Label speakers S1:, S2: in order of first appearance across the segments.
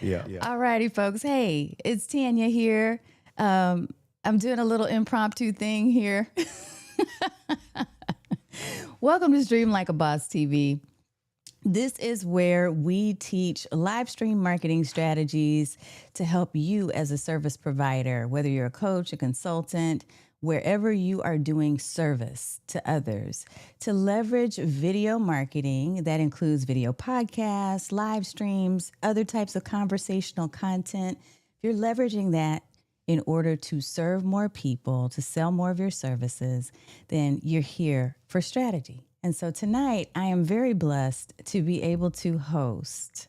S1: Yeah.
S2: All righty, folks. Hey, it's Tanya here. I'm doing a little impromptu thing here. Welcome to Stream Like a Boss TV. This is where we teach live stream marketing strategies to help you as a service provider, whether you're a coach, a consultant, wherever you are doing service to others, to leverage video marketing that includes video podcasts, live streams, other types of conversational content. If you're leveraging that in order to serve more people, to sell more of your services, then you're here for strategy. And so tonight, I am very blessed to be able to host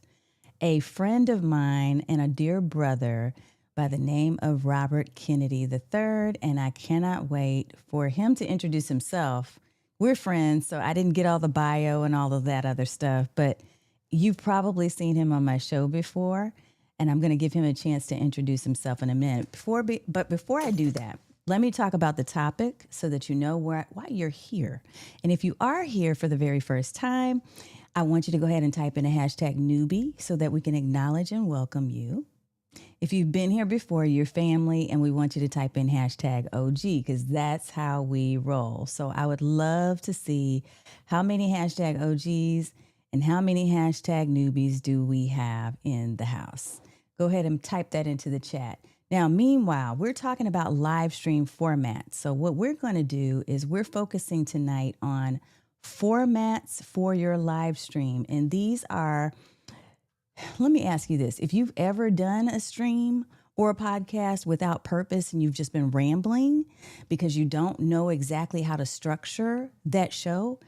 S2: a friend of mine and a dear brother by the name of Robert Kennedy III, and I cannot wait for him to introduce himself. We're friends, so I didn't get all the bio and all of that other stuff, but you've probably seen him on my show before, and I'm going to give him a chance to introduce himself in a minute. But before I do that, let me talk about the topic so that you know why you're here. And if you are here for the very first time, I want you to go ahead and type in a hashtag newbie so that we can acknowledge and welcome you. If you've been here before, you're family, and we want you to type in hashtag OG because that's how we roll. So I would love to see how many hashtag OGs and how many hashtag newbies do we have in the house. Go ahead and type that into the chat. Now, meanwhile, we're talking about live stream formats. So what we're going to do is we're focusing tonight on formats for your live stream. And these are, let me ask you this. If you've ever done a stream or a podcast without purpose and you've just been rambling because you don't know exactly how to structure that show,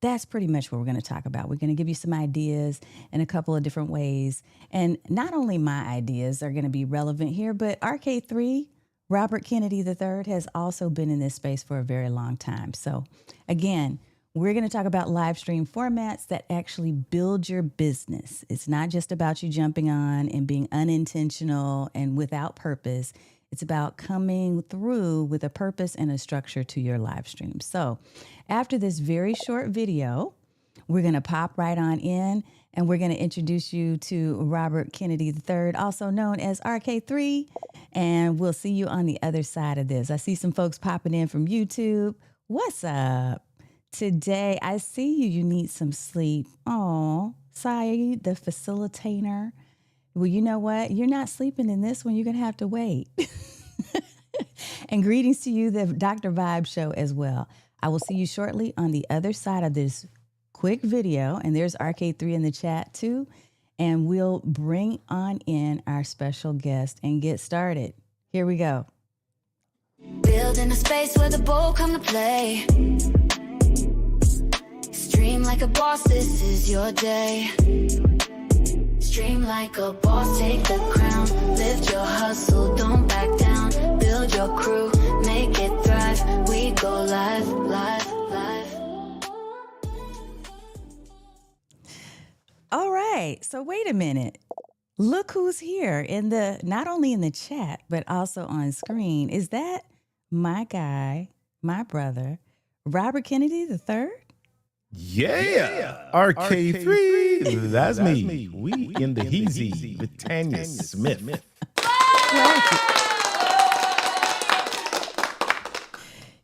S2: that's pretty much what we're going to talk about. We're going to give you some ideas in a couple of different ways. And not only my ideas are going to be relevant here, but RK3, Robert Kennedy III, has also been in this space for a very long time. So again, we're going to talk about live stream formats that actually build your business. It's not just about you jumping on and being unintentional and without purpose. It's about coming through with a purpose and a structure to your live stream. So after this very short video, we're going to pop right on in and we're going to introduce you to Robert Kennedy III, also known as RK3. And we'll see you on the other side of this. I see some folks popping in from YouTube. What's up? Today, I see you. You need some sleep. Oh, Saeed, the facilitator. Well, you know what? You're not sleeping in this one. You're going to have to wait. And greetings to you, the Dr. Vibe show as well. I will see you shortly on the other side of this quick video. And there's RK3 in the chat too. And we'll bring on in our special guest and get started. Here we go.
S3: Building a space where the bold come to play. Stream like a boss, this is your day. Stream like a boss, take the crown. Lift your hustle, don't back down. Build your crew, make it thrive. We go live, live, live.
S2: All right. So wait a minute. Look who's here in the, not only in the chat, but also on screen. Is that my guy, my brother, Robert Kennedy III?
S1: Yeah. RK3. That's me. We in the heezy with Tanya Smith.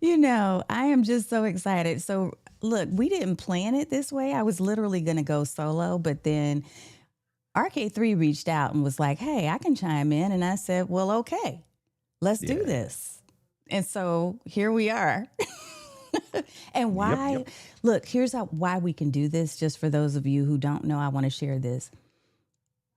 S2: You know, I am just so excited. So look, we didn't plan it this way. I was literally going to go solo, but then RK3 reached out and was like, hey, I can chime in. And I said, well, okay, let's do this. And so here we are. And why, look, here's why we can do this. Just for those of you who don't know, I want to share this.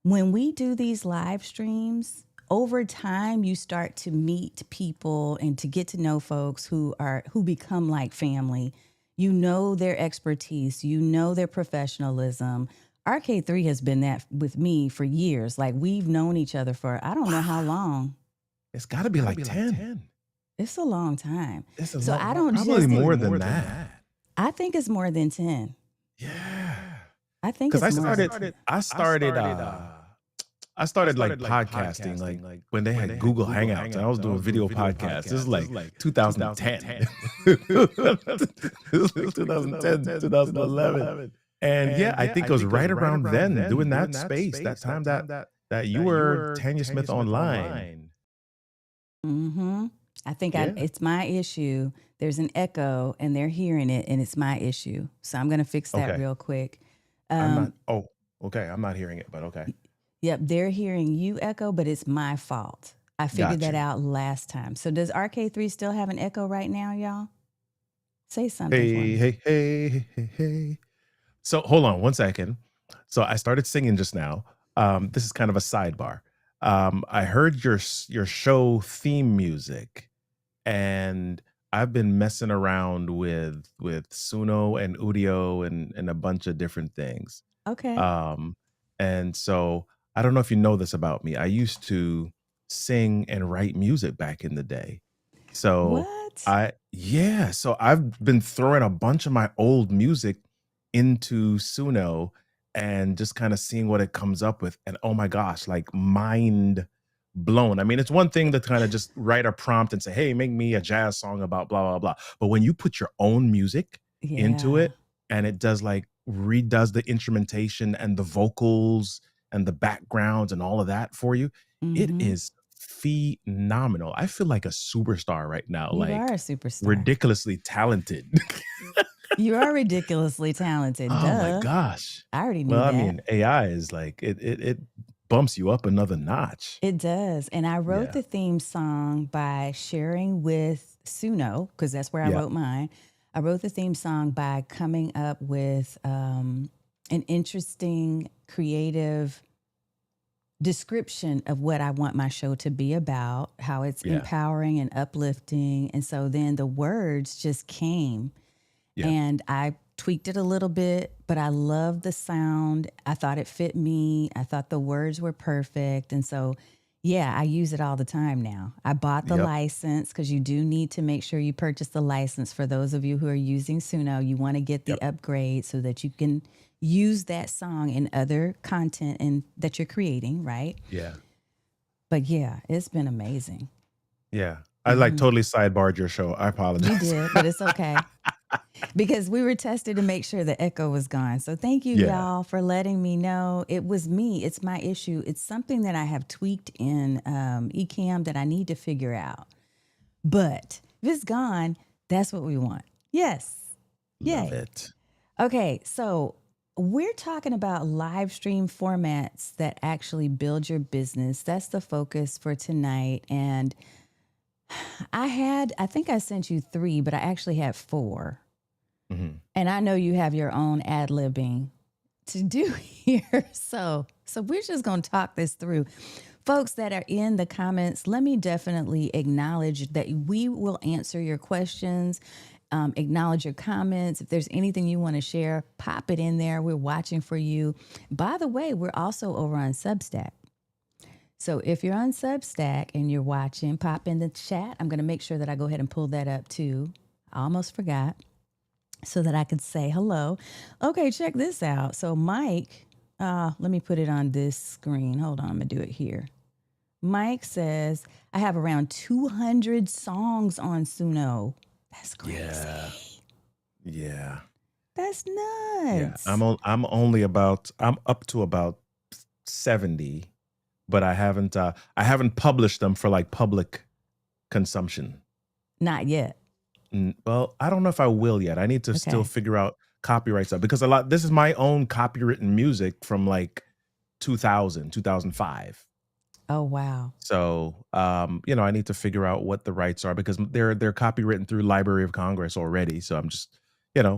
S2: When we do these live streams, over time, you start to meet people and to get to know folks who become like family. You know their expertise, you know their professionalism. RK3 has been that with me for years. Like we've known each other for, I don't know how long.
S1: It's got to be like 10.
S2: It's a long time.
S1: I don't probably more than that.
S2: I think it's more than 10.
S1: Yeah.
S2: I think it's more than 10.
S1: I started like podcasting, like when they had Google Hangouts. And I was doing video podcasts. This is like 2010. This was like 2010, 2011. And yeah, I think it was right around then, doing that space, that time that that you were Tanya Smith online.
S2: Mm-hmm. I think
S1: Yeah.
S2: it's my issue. There's an echo and they're hearing it and it's my issue. So I'm going to fix that
S1: Okay.
S2: real quick.
S1: I'm not. Oh, okay. I'm not hearing it, but okay.
S2: Yep, they're hearing you echo, but it's my fault. I figured
S1: Got
S2: that
S1: you.
S2: out last time. So does RK3 still have an echo right now, y'all? Say something for me.
S1: Hey. So hold on one second. So I started singing just now. This is kind of a sidebar. I heard your show theme music, and I've been messing around with Suno and Udio and a bunch of different things.
S2: Okay.
S1: And so I don't know if you know this about me. I used to sing and write music back in the day. So
S2: What?
S1: so I've been throwing a bunch of my old music into Suno and just kind of seeing what it comes up with. And oh my gosh, like mind blown. I mean, it's one thing to kind of just write a prompt and say, hey, make me a jazz song about blah, blah, blah. But when you put your own music into
S2: Yeah.
S1: it and it does like redoes the instrumentation and the vocals and the backgrounds and all of that for you, it
S2: Mhm.
S1: is phenomenal. I feel like a superstar right now,
S2: You are a
S1: like
S2: superstar.
S1: ridiculously talented.
S2: You are ridiculously talented.
S1: Oh my
S2: Duh.
S1: gosh.
S2: I already knew
S1: Well, I
S2: that.
S1: mean, AI is like it bumps you up another notch.
S2: It does. And I wrote
S1: Yeah.
S2: the theme song by sharing with Suno, because that's where I
S1: Yeah.
S2: wrote mine. I wrote the theme song by coming up with an interesting, creative description of what I want my show to be about, how it's
S1: Yeah.
S2: empowering and uplifting. And so then the words just came.
S1: Yeah.
S2: And I tweaked it a little bit, but I loved the sound. I thought it fit me. I thought the words were perfect. And so, yeah, I use it all the time now. I bought the
S1: Yep.
S2: license because you do need to make sure you purchase the license. For those of you who are using Suno, you want to get the
S1: Yep.
S2: upgrade so that you can use that song in other content and that you're creating, right?
S1: Yeah.
S2: But yeah, it's been amazing.
S1: Yeah. I like totally sidebarred your show. I apologize.
S2: You did, but it's okay. Because we were tested to make sure the echo was gone. So thank you,
S1: Yeah.
S2: y'all, for letting me know. It was me. It's my issue. It's something that I have tweaked in Ecamm that I need to figure out. But if it's gone, that's what we want. Yes.
S1: Love
S2: Yay.
S1: it.
S2: Okay, so we're talking about live stream formats that actually build your business. That's the focus for tonight. And I think I sent you 3, but I actually had 4.
S1: Mhm.
S2: And I know you have your own ad-libbing to do here. So we're just going to talk this through. Folks that are in the comments, let me definitely acknowledge that we will answer your questions, acknowledge your comments. If there's anything you want to share, pop it in there. We're watching for you. By the way, we're also over on Substack. So if you're on Substack and you're watching, pop in the chat. I'm going to make sure that I go ahead and pull that up too. I almost forgot. So that I could say hello. Okay, check this out. So Mike, let me put it on this screen. Hold on, I'm going to do it here. Mike says, I have around 200 songs on Suno. That's crazy.
S1: Yeah.
S2: That's
S1: Yeah.
S2: nuts.
S1: I'm up to about 70, but I haven't published them for like public consumption.
S2: Not yet.
S1: Well, I don't know if I will yet. I need to still
S2: Okay.
S1: figure out copyright stuff because this is my own copywritten music from like 2005.
S2: Oh, wow.
S1: So, I need to figure out what the rights are because they're copywritten through Library of Congress already. So I'm just,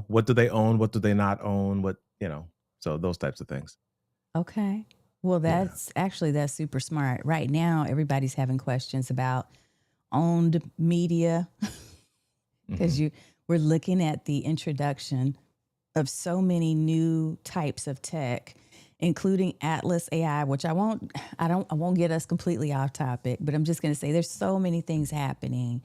S1: what do they own? What do they not own? So those types of things.
S2: Okay. Well, that's super smart. Right now, everybody's having questions about owned media. Because we're looking at the introduction of so many new types of tech, including Atlas AI, which I won't get us completely off topic, but I'm just going to say there's so many things happening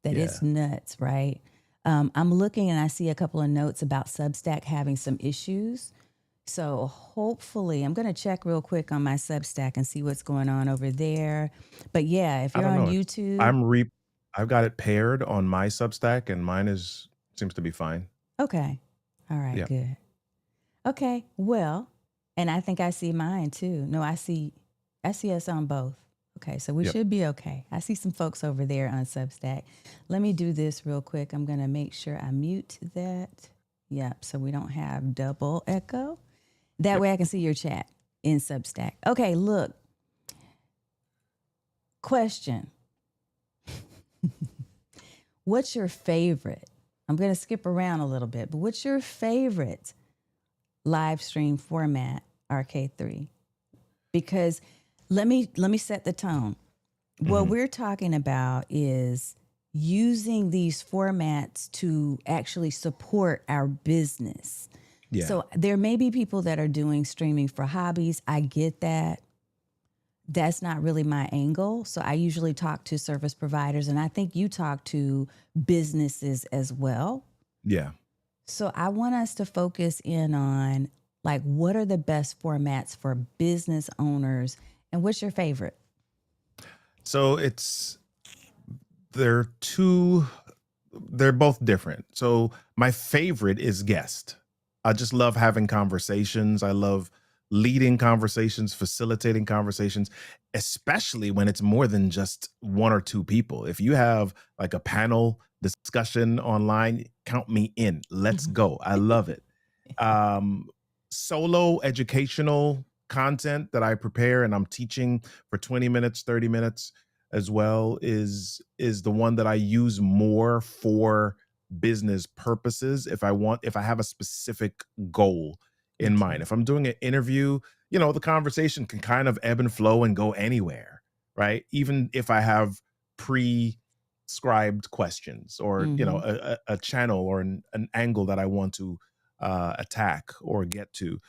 S2: that it's nuts, right? I'm looking and I see a couple of notes about Substack having some issues. So hopefully, I'm going to check real quick on my Substack and see what's going on over there. But yeah, if you're on YouTube,
S1: I've got it paired on my Substack, and mine seems to be fine.
S2: Okay. All right,
S1: Yeah.
S2: good. Okay, well, and I think I see mine too. No, I see I see us on both. Okay, so we
S1: Yep.
S2: should be okay. I see some folks over there on Substack. Let me do this real quick. I'm going to make sure I mute that. Yep, so we don't have double echo. That
S1: Yep.
S2: way I can see your chat in Substack. Okay, look. Question. What's your favorite? I'm going to skip around a little bit, but what's your favorite live stream format, RK3? Because let me set the tone. What we're talking about is using these formats to actually support our business.
S1: Yeah.
S2: So there may be people that are doing streaming for hobbies. I get that. That's not really my angle. So I usually talk to service providers, and I think you talk to businesses as well.
S1: Yeah.
S2: So I want us to focus in on, like, what are the best formats for business owners, and what's your favorite?
S1: So they're both different. So my favorite is guest. I just love having conversations. I love leading conversations, facilitating conversations, especially when it's more than just one or two people. If you have like a panel discussion online, count me in. Let's go. I love it. Um, Solo educational content that I prepare and I'm teaching for 20 minutes, 30 minutes as well is the one that I use more for business purposes if I have a specific goal in mind. If I'm doing an interview, the conversation can kind of ebb and flow and go anywhere, right? Even if I have pre-scribed questions or a channel or an angle that I want to attack or get to.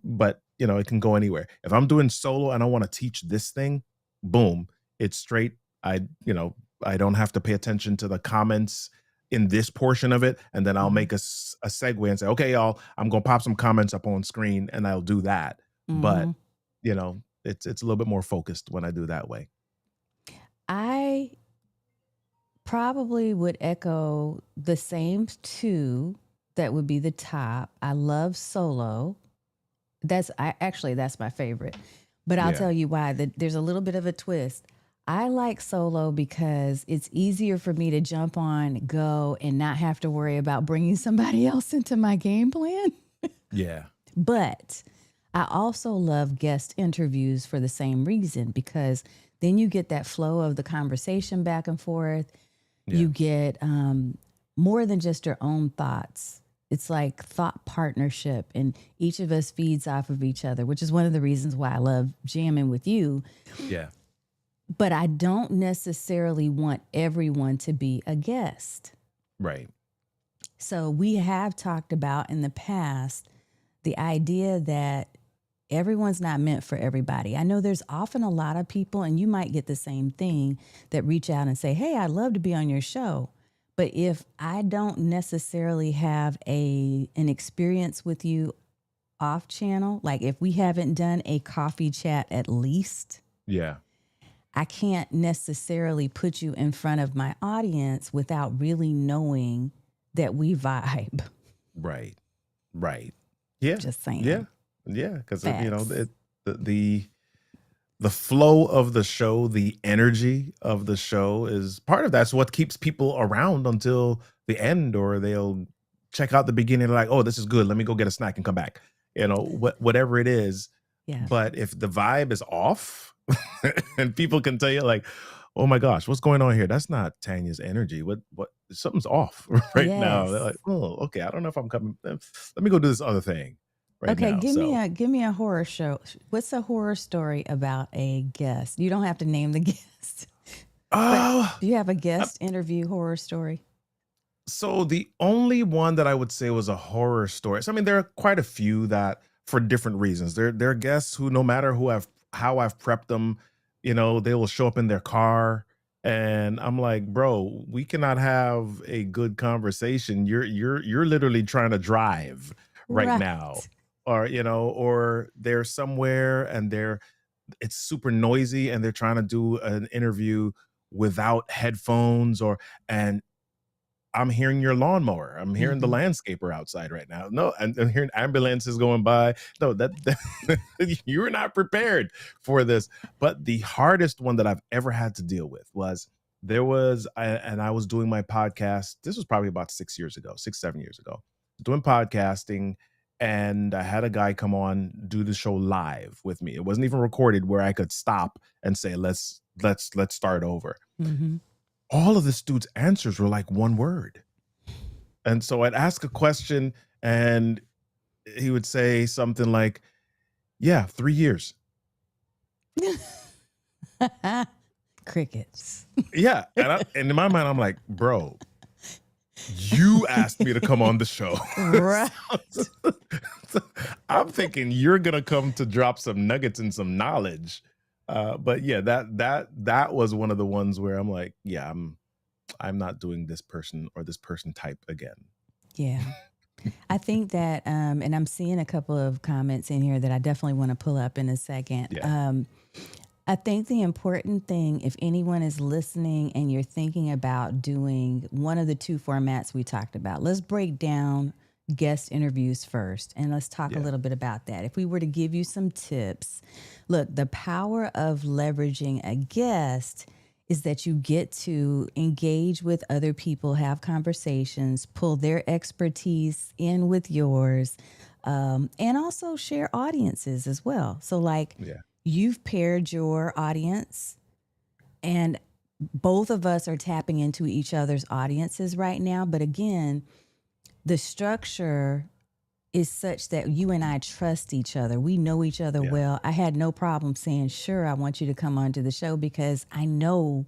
S1: But it can go anywhere. If I'm doing solo and I want to teach this thing, boom, it's straight. I don't have to pay attention to the comments in this portion of it, and then I'll make a segue and say, okay, y'all, I'm gonna pop some comments up on screen, and I'll do that. But it's a little bit more focused when I do that way.
S2: I probably would echo the same two. That would be the top. I love solo. That's my favorite. But I'll tell you why. There's a little bit of a twist. I like solo because it's easier for me to jump on, go, and not have to worry about bringing somebody else into my game plan.
S1: Yeah.
S2: But I also love guest interviews for the same reason, because then you get that flow of the conversation back and forth. Yeah. You get more than just your own thoughts. It's like thought partnership, and each of us feeds off of each other, which is one of the reasons why I love jamming with you.
S1: Yeah.
S2: But I don't necessarily want everyone to be a guest.
S1: Right.
S2: So we have talked about in the past the idea that everyone's not meant for everybody. I know there's often a lot of people, and you might get the same thing, that reach out and say, hey, I'd love to be on your show. But if I don't necessarily have an experience with you off channel, like if we haven't done a coffee chat at least,
S1: yeah,
S2: I can't necessarily put you in front of my audience without really knowing that we vibe.
S1: Right. Right. Yeah.
S2: Just saying.
S1: Yeah. Yeah. Because the flow of the show, the energy of the show is part of that's what keeps people around until the end, or they'll check out the beginning. They're like, oh, this is good. Let me go get a snack and come back. Whatever it is.
S2: Yeah.
S1: But if the vibe is off and people can tell you like, oh my gosh, what's going on here? That's not Tanya's energy. What something's off right now. They're like, oh, okay. I don't know if I'm coming. Let me go do this other thing. Right
S2: okay,
S1: now,
S2: give me a horror show. What's a horror story about a guest? You don't have to name the guest. Oh, do you have a guest interview horror story?
S1: So the only one that I would say was a horror story. So I mean, there are quite a few that, for different reasons. There are guests who, no matter how I've prepped them, they will show up in their car, and I'm like, bro, we cannot have a good conversation. You're literally trying to drive right now. Or they're somewhere and it's super noisy and they're trying to do an interview without headphones, and I'm hearing your lawnmower. I'm hearing the landscaper outside right now. No, I'm hearing ambulances going by. No, that you're not prepared for this. But the hardest one that I've ever had to deal with was I was doing my podcast. This was probably about 6 years ago, 6, 7 years ago, doing podcasting. And I had a guy come on, do the show live with me. It wasn't even recorded where I could stop and say, let's start over.
S2: Mm-hmm.
S1: All of this dude's answers were like one word. And so I'd ask a question and he would say something like, yeah, 3 years.
S2: Crickets.
S1: Yeah. And in my mind, I'm like, bro, you asked me to come on the show.
S2: Right.
S1: So I'm thinking you're going to come to drop some nuggets and some knowledge. But yeah, that was one of the ones where I'm like, yeah, I'm not doing this person or this person type again.
S2: Yeah. I think that, and I'm seeing a couple of comments in here that I definitely want to pull up in a second.
S1: Yeah.
S2: I think the important thing, if anyone is listening and you're thinking about doing one of the two formats we talked about, let's break down guest interviews first, and let's talk a little bit about that. If we were to give you some tips, look, the power of leveraging a guest is that you get to engage with other people, have conversations, pull their expertise in with yours, and also share audiences as well. So like you've paired your audience, and both of us are tapping into each other's audiences right now. But again, the structure is such that you and I trust each other. We know each other well. I had no problem saying, sure, I want you to come onto the show because I know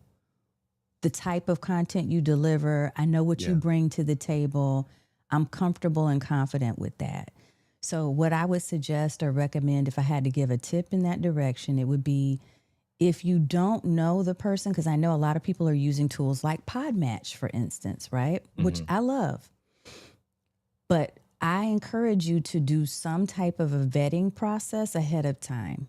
S2: the type of content you deliver. I know what you bring to the table. I'm comfortable and confident with that. So what I would suggest or recommend, if I had to give a tip in that direction, it would be, if you don't know the person, because I know a lot of people are using tools like Podmatch, for instance, right? Which I love. But I encourage you to do some type of a vetting process ahead of time.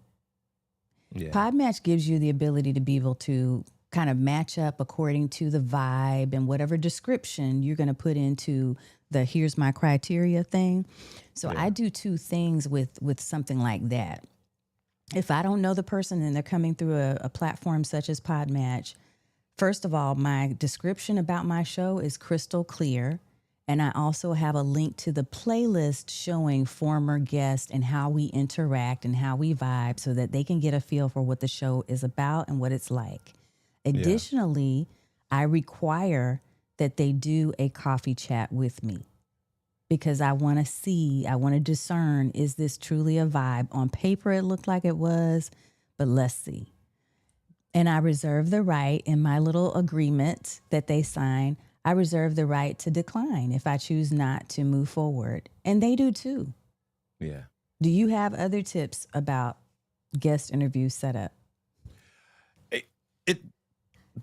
S2: Yeah. Podmatch gives you the ability to be able to kind of match up according to the vibe and whatever description you're going to put into the here's my criteria thing. So I do two things with something like that. If I don't know the person and they're coming through a platform such as Podmatch, first of all, my description about my show is crystal clear. And I also have a link to the playlist showing former guests and how we interact and how we vibe so that they can get a feel for what the show is about and what it's like. Additionally, I require that they do a coffee chat with me because I want to discern, is this truly a vibe? On paper, it looked like it was, but let's see. And I reserve the right in my little agreement that they sign. I reserve the right to decline if I choose not to move forward. And they do too. Yeah. Do you have other tips about guest interview setup?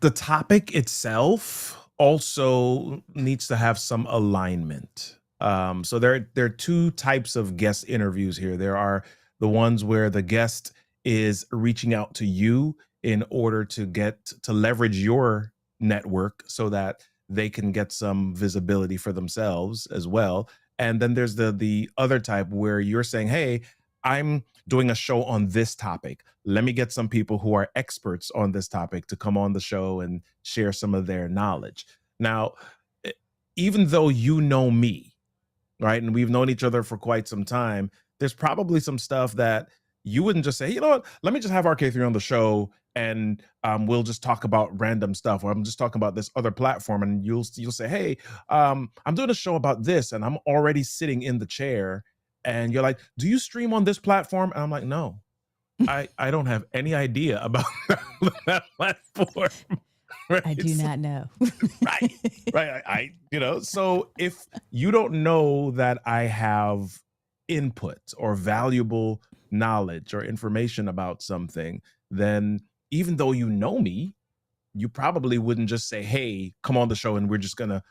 S1: The topic itself also needs to have some alignment. So there are two types of guest interviews here. There are the ones where the guest is reaching out to you in order to leverage your network so that they can get some visibility for themselves as well. And then there's the other type where you're saying, hey, I'm doing a show on this topic. Let me get some people who are experts on this topic to come on the show and share some of their knowledge. Now, even though you know me, right, and we've known each other for quite some time, there's probably some stuff that you wouldn't just say, you know what, let me just have RK3 on the show and we'll just talk about random stuff, or I'm just talking about this other platform, and you'll say, hey, I'm doing a show about this, and I'm already sitting in the chair, and you're like, do you stream on this platform? And I'm like, no, I don't have any idea about that platform.
S2: Right? I do not know.
S1: Right. So if you don't know that I have input or valuable knowledge or information about something, then even though you know me, you probably wouldn't just say, hey, come on the show and we're just gonna,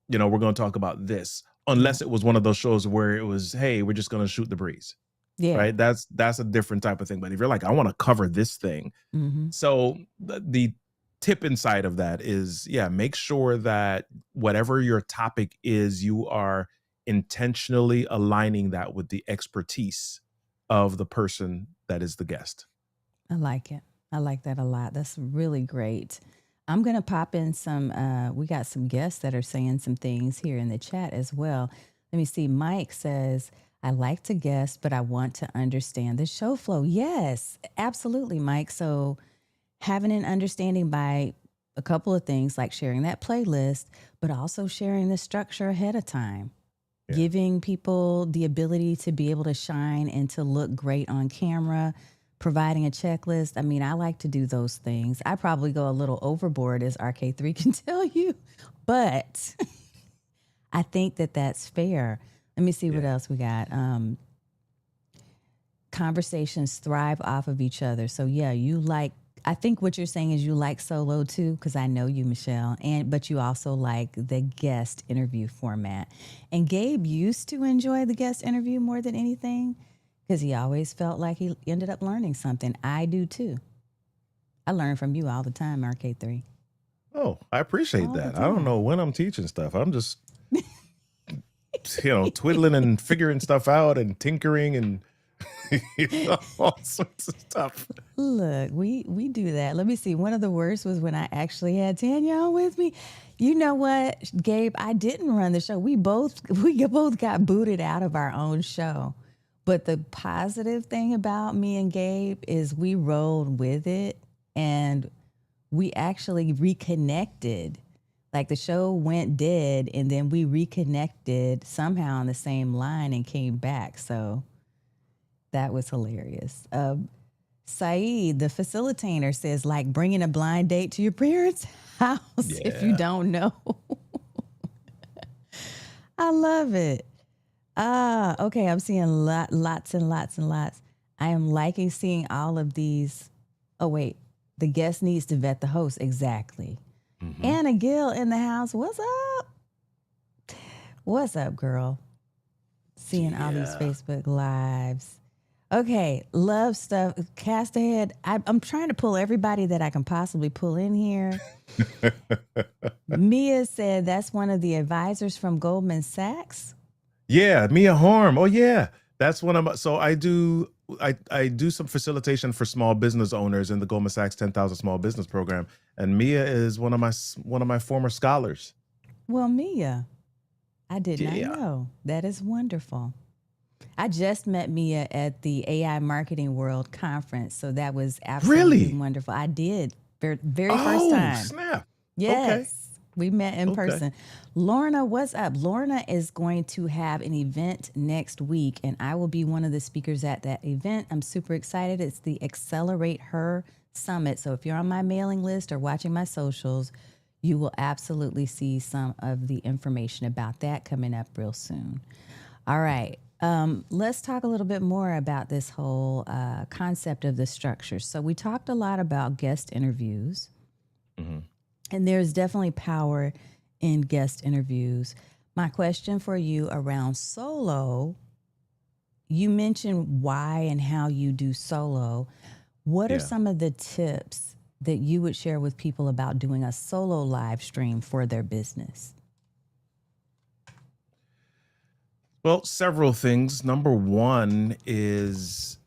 S1: we're gonna talk about this, unless it was one of those shows where it was, hey, we're just gonna shoot the breeze. Yeah. Right. That's a different type of thing. But if you're like, I want to cover this thing. So the tip inside of that is, yeah, make sure that whatever your topic is, you are intentionally aligning that with the expertise of the person that is the guest.
S2: I like it. I like that a lot. That's really great. I'm going to pop in some, we got some guests that are saying some things here in the chat as well. Let me see. Mike says, I like to guest, but I want to understand the show flow. Yes, absolutely, Mike. So having an understanding by a couple of things like sharing that playlist, but also sharing the structure ahead of time.
S1: Yeah.
S2: Giving people the ability to be able to shine and to look great on camera, providing a checklist. I mean, I like to do those things. I probably go a little overboard, as RK3 can tell you, but I think that that's fair. Let me see what else we got. Conversations thrive off of each other. So yeah, you like, I think what you're saying is you like solo too, because I know you, Michelle, but you also like the guest interview format. And Gabe used to enjoy the guest interview more than anything because he always felt like he ended up learning something. I do too. I learn from you all the time, RK3.
S1: Oh, I appreciate
S2: All the
S1: that. I don't
S2: time.
S1: know when I'm teaching stuff. I'm just, twiddling and figuring stuff out and tinkering and all sorts of stuff.
S2: Look, we do that. Let me see. One of the worst was when I actually had Tanya on with me. You know what, Gabe? I didn't run the show. We both got booted out of our own show. But the positive thing about me and Gabe is we rolled with it and we actually reconnected. Like the show went dead and then we reconnected somehow on the same line and came back. So that was hilarious. Saeed, the facilitator, says like bringing a blind date to your parents' house if you don't know. I love it. Okay, I'm seeing lots and lots and lots. I am liking seeing all of these. Oh wait, the guest needs to vet the host. Exactly. Anna Gill in the house. What's up? What's up, girl? Seeing all these Facebook lives. Okay, love stuff. Cast ahead. I'm trying to pull everybody that I can possibly pull in here. Mia said that's one of the advisors from Goldman Sachs.
S1: Yeah, Mia Harm. Oh yeah, that's one of my. So I do some facilitation for small business owners in the Goldman Sachs 10,000 Small Business Program, and Mia is one of my former scholars.
S2: Well, Mia, I did not
S1: Yeah.
S2: know. That is wonderful. I just met Mia at the AI Marketing World Conference, so that was absolutely
S1: Really?
S2: wonderful. I did very first
S1: Oh,
S2: time.
S1: snap.
S2: Yes. We met in
S1: Okay.
S2: person. Lorna, what's up? Lorna is going to have an event next week, and I will be one of the speakers at that event. I'm super excited. It's the Accelerate Her Summit. So if you're on my mailing list or watching my socials, you will absolutely see some of the information about that coming up real soon. All right. Let's talk a little bit more about this whole concept of the structure. So we talked a lot about guest interviews. And there's definitely power in guest interviews. My question for you around solo, you mentioned why and how you do solo. What are
S1: Yeah.
S2: some of the tips that you would share with people about doing a solo live stream for their business?
S1: Well, several things. Number one is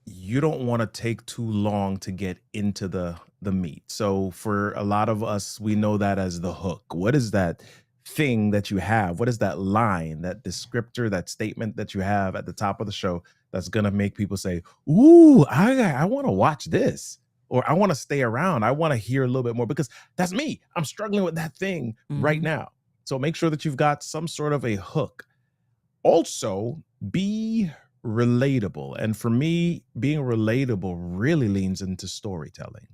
S1: you don't want to take too long to get into the meat. So for a lot of us, we know that as the hook. What is that thing that you have? What is that line, that descriptor, that statement that you have at the top of the show that's going to make people say, "Ooh, I want to watch this," or "I want to stay around. I want to hear a little bit more," because that's me. I'm struggling with that thing right now. So make sure that you've got some sort of a hook. Also, be relatable. And for me, being relatable really leans into storytelling,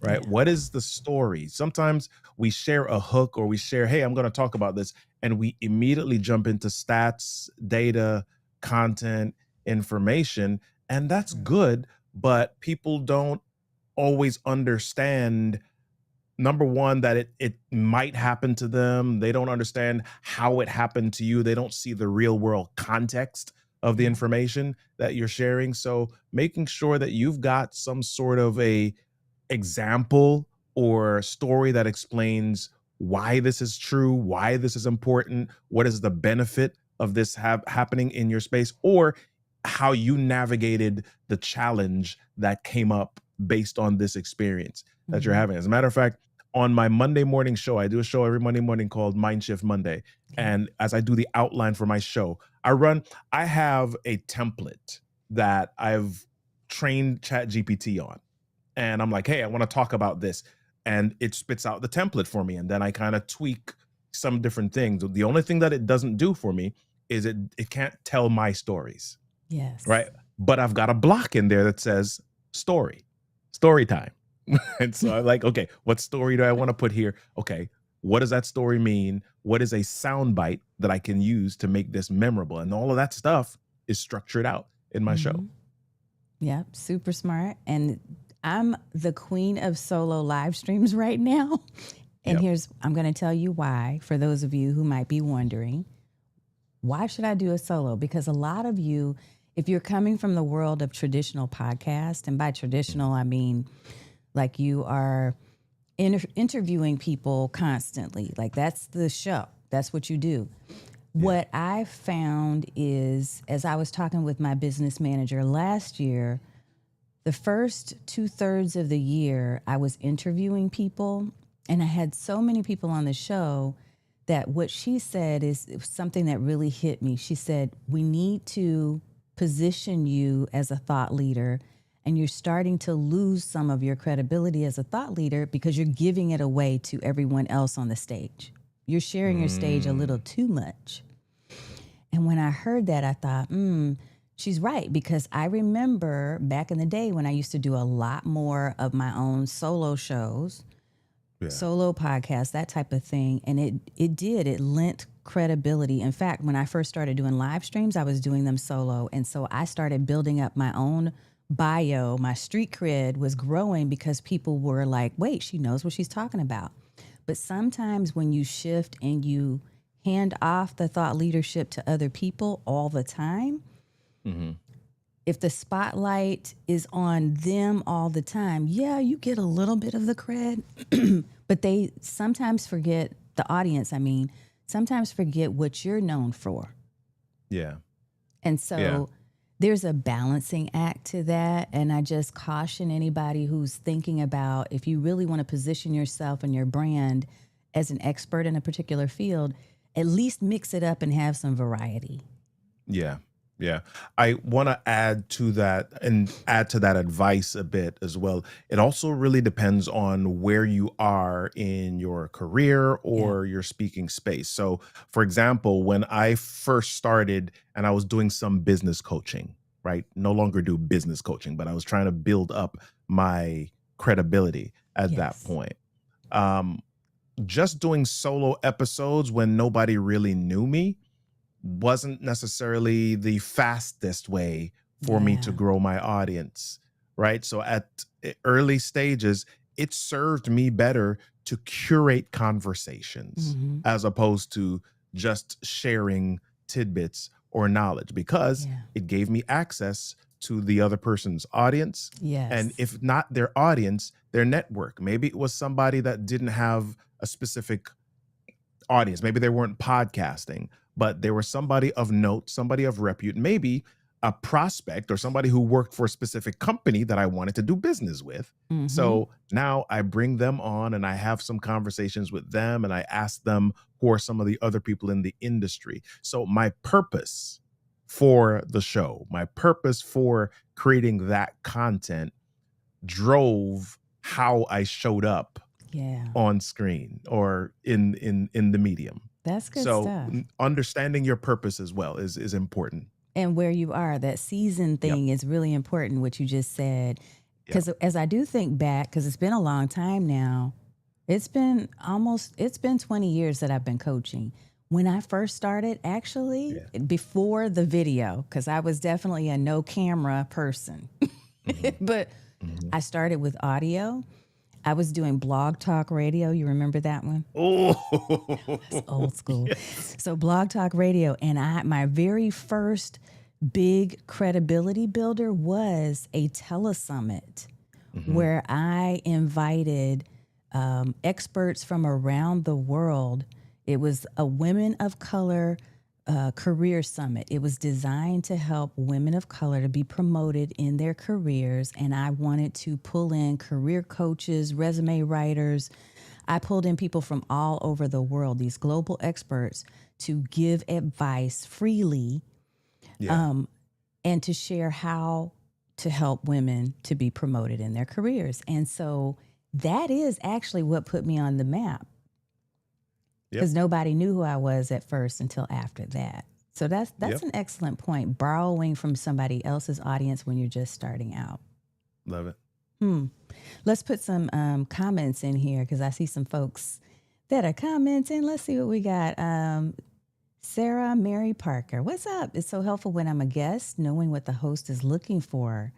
S1: right?
S2: Yeah.
S1: What is the story? Sometimes we share a hook or we share, hey, I'm going to talk about this. And we immediately jump into stats, data, content, information. And that's good. But people don't always understand, number one, that it might happen to them. They don't understand how it happened to you. They don't see the real world context of the information that you're sharing. So making sure that you've got some sort of a example or story that explains why this is true, why this is important, what is the benefit of this happening in your space, or how you navigated the challenge that came up based on this experience that you're
S2: Mhm.
S1: having. As a matter of fact, on my Monday morning show, I do a show every Monday morning called Mind Shift Monday.
S2: Okay.
S1: And as I do the outline for my show, I have a template that I've trained ChatGPT on. And I'm like, hey, I want to talk about this. And it spits out the template for me. And then I kind of tweak some different things. The only thing that it doesn't do for me is it can't tell my stories,
S2: Yes.
S1: right? But I've got a block in there that says story time. And so I'm like, okay, what story do I want to put here? Okay, what does that story mean? What is a sound bite that I can use to make this memorable? And all of that stuff is structured out in my show.
S2: Mhm. Yep, super smart. And I'm the queen of solo live streams right now. And
S1: Yep.
S2: I'm going to tell you why, for those of you who might be wondering, why should I do a solo? Because a lot of you, if you're coming from the world of traditional podcast, and by traditional, I mean like you are interviewing people constantly, like that's the show, that's what you do. What I found is, as I was talking with my business manager last year, the first 2/3 of the year, I was interviewing people, and I had so many people on the show that what she said is something that really hit me. She said, we need to position you as a thought leader, and you're starting to lose some of your credibility as a thought leader because you're giving it away to everyone else on the stage. You're sharing your stage a little too much. And when I heard that, I thought, she's right, because I remember back in the day when I used to do a lot more of my own solo shows, solo podcasts, that type of thing. And it lent credibility. In fact, when I first started doing live streams, I was doing them solo. And so I started building up my own bio. My street cred was growing because people were like, wait, she knows what she's talking about. But sometimes when you shift and you hand off the thought leadership to other people all the time, if the spotlight is on them all the time, yeah, you get a little bit of the cred, but they sometimes forget, the audience, I mean, sometimes forget what you're known for.
S1: Yeah.
S2: And so there's a balancing act to that. And I just caution anybody who's thinking about, if you really want to position yourself and your brand as an expert in a particular field, at least mix it up and have some variety.
S1: Yeah. Yeah. I want to add to that and add to that advice a bit as well. It also really depends on where you are in your career or your speaking space. So, for example, when I first started and I was doing some business coaching, right? No longer do business coaching, but I was trying to build up my credibility at that
S2: Yes.
S1: point. Just doing solo episodes when nobody really knew me wasn't necessarily the fastest way for me to
S2: Yeah.
S1: grow my audience, right? So at early stages, it served me better to curate conversations
S2: Mhm.
S1: as opposed to just sharing tidbits or knowledge, because
S2: Yeah.
S1: it gave me access to the other person's audience. And
S2: Yes.
S1: if not their audience, their network. Maybe it was somebody that didn't have a specific audience. Maybe they weren't podcasting, but they were somebody of note, somebody of repute, maybe a prospect or somebody who worked for a specific company that I wanted to do business with.
S2: Mhm.
S1: So now I bring them on and I have some conversations with them and I ask them who are some of the other people in the industry. So my purpose for the show, my purpose for creating that content drove how I showed up
S2: Yeah.
S1: on screen or in the medium.
S2: That's good
S1: So
S2: stuff.
S1: understanding your purpose as well is important.
S2: And where you are, that season
S1: Yep.
S2: thing is really important, what you just said.
S1: Yep.
S2: Because as I do think back, because it's been a long time now, it's been 20 years that I've been coaching. When I first started, actually, before the video, because I was definitely a no camera person, but I started with audio. I was doing Blog Talk Radio. You remember that one?
S1: Oh,
S2: It's old school. So Blog Talk Radio, and my very first big credibility builder was a telesummit where I invited experts from around the world. It was a Women of Color career summit. It was designed to help women of color to be promoted in their careers. And I wanted to pull in career coaches, resume writers. I pulled in people from all over the world, these global experts, to give advice freely and to share how to help women to be promoted in their careers. And so that is actually what put me on the map, because nobody knew who I was at first until after that. So that's an excellent point, borrowing from somebody else's audience when you're just starting out.
S1: Love it.
S2: Let's put some comments in here, because I see some folks that are commenting. Let's see what we got. Sarah Mary Parker, what's up? It's so helpful when I'm a guest, knowing what the host is looking for.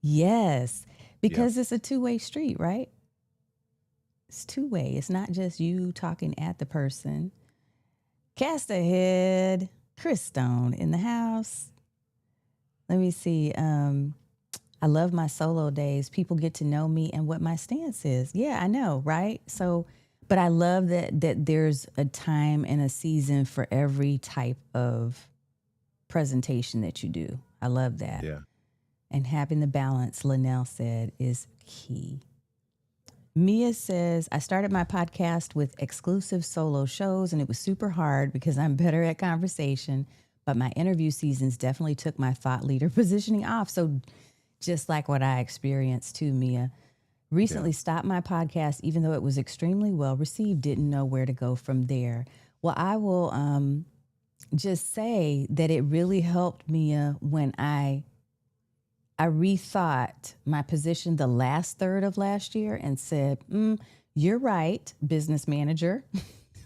S2: Yes, because it's a two-way street, right? It's two-way. It's not just you talking at the person. Cast ahead. Chris Stone in the house. Let me see. I love my solo days. People get to know me and what my stance is. Yeah, I know, right? So, but I love that there's a time and a season for every type of presentation that you do. I love that.
S1: Yeah.
S2: And having the balance, Linnell said, is key. Mia says, I started my podcast with exclusive solo shows, and it was super hard because I'm better at conversation, but my interview seasons definitely took my thought leader positioning off. So just like what I experienced too, Mia. Recently stopped my podcast, even though it was extremely well received, didn't know where to go from there. Well, I will just say that it really helped Mia when I rethought my position the last third of last year and said, you're right, business manager.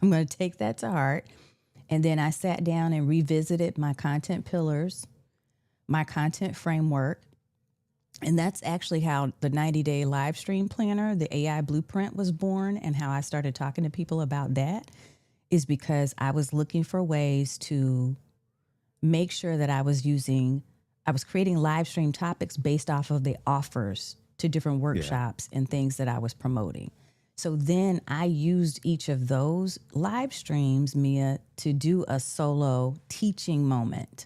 S2: I'm going to take that to heart. And then I sat down and revisited my content pillars, my content framework. And that's actually how the 90-day live stream planner, the AI blueprint, was born, and how I started talking to people about that is because I was looking for ways to make sure that I was creating live stream topics based off of the offers to different workshops and things that I was promoting. So then I used each of those live streams, Mia, to do a solo teaching moment.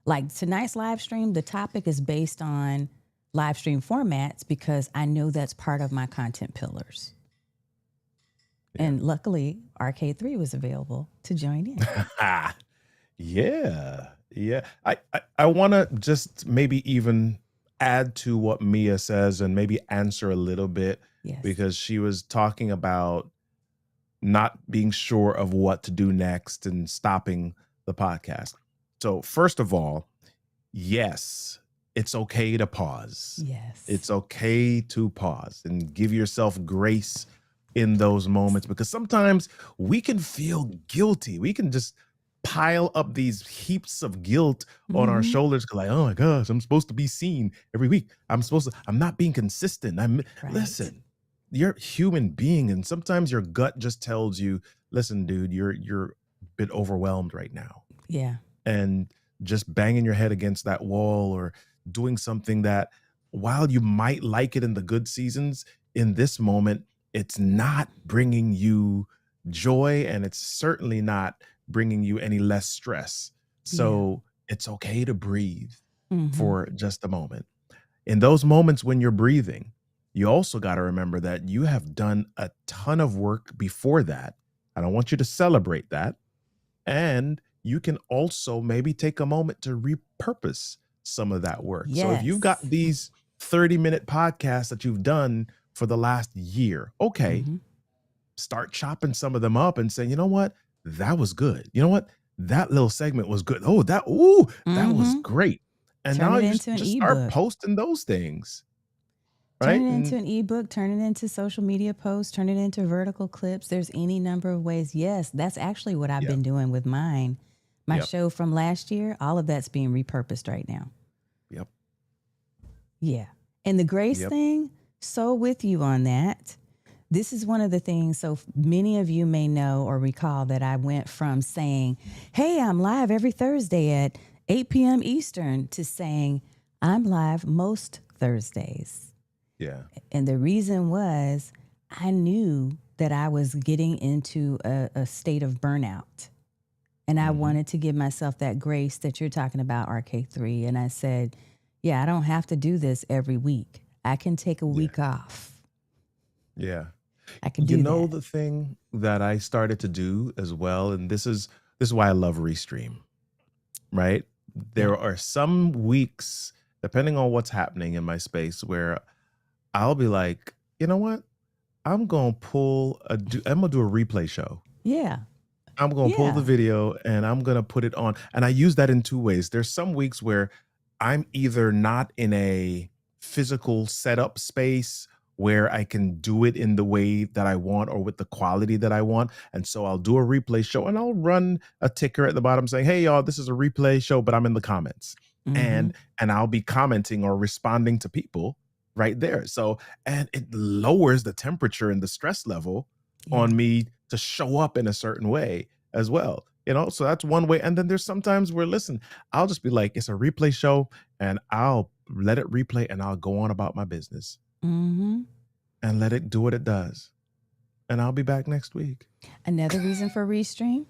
S2: Like tonight's live stream, the topic is based on live stream formats because I know that's part of my content pillars. Yeah. And luckily, RK3 was available to join in.
S1: Yeah. I want to just maybe even add to what Mia says and maybe answer a little bit, because she was talking about not being sure of what to do next and stopping the podcast. So first of all, yes, it's okay to pause.
S2: Yes.
S1: It's okay to pause and give yourself grace in those moments, because sometimes we can feel guilty. We can just pile up these heaps of guilt on our shoulders, like, oh my gosh, I'm supposed to be seen every week. I'm not being consistent. Listen, you're a human being, and sometimes your gut just tells you, listen, dude, you're a bit overwhelmed right now.
S2: Yeah.
S1: And just banging your head against that wall or doing something that, while you might like it in the good seasons, in this moment, it's not bringing you joy, and it's certainly not bringing you any less stress. So it's okay to breathe for just a moment. In those moments when you're breathing, you also got to remember that you have done a ton of work before that. And I want you to celebrate that. And you can also maybe take a moment to repurpose some of that work.
S2: Yes.
S1: So if you've got these 30-minute podcasts that you've done for the last year, okay, start chopping some of them up and saying, you know what? That was good. You know what? That little segment was good. Oh, that was great. And
S2: turn
S1: now
S2: it
S1: you
S2: into
S1: just
S2: an
S1: start
S2: ebook.
S1: Posting those things. Right?
S2: Turn it into an ebook, turn it into social media posts, turn it into vertical clips. There's any number of ways. Yes, that's actually what I've been doing with mine. My show from last year, all of that's being repurposed right now.
S1: Yep.
S2: Yeah. And the grace thing, so with you on that. This is one of the things, so many of you may know or recall that I went from saying, hey, I'm live every Thursday at 8 p.m. Eastern to saying, I'm live most Thursdays.
S1: Yeah.
S2: And the reason was I knew that I was getting into a state of burnout. And I
S1: Mhm.
S2: wanted to give myself that grace that you're talking about, RK3. And I said, yeah, I don't have to do this every week. I can take a
S1: Yeah.
S2: week off.
S1: Yeah.
S2: I can
S1: You
S2: do
S1: know
S2: that.
S1: the thing that I started to do as well, and this is why I love Restream, right?
S2: Yeah.
S1: There are some weeks, depending on what's happening in my space, where I'll be like, you know what? I'm gonna do a replay show.
S2: Yeah.
S1: I'm gonna pull the
S2: Yeah.
S1: video and I'm gonna put it on. And I use that in two ways. There's some weeks where I'm either not in a physical setup space where I can do it in the way that I want or with the quality that I want. And so I'll do a replay show and I'll run a ticker at the bottom saying, hey y'all, this is a replay show, but I'm in the comments.
S2: Mm-hmm.
S1: And I'll be commenting or responding to people right there. So, and it lowers the temperature and the stress level
S2: Yeah.
S1: on me to show up in a certain way as well. So that's one way. And then there's sometimes where, listen, I'll just be like, it's a replay show and I'll let it replay and I'll go on about my business
S2: Mm-hmm.
S1: and let it do what it does. And I'll be back next week.
S2: Another reason for Restream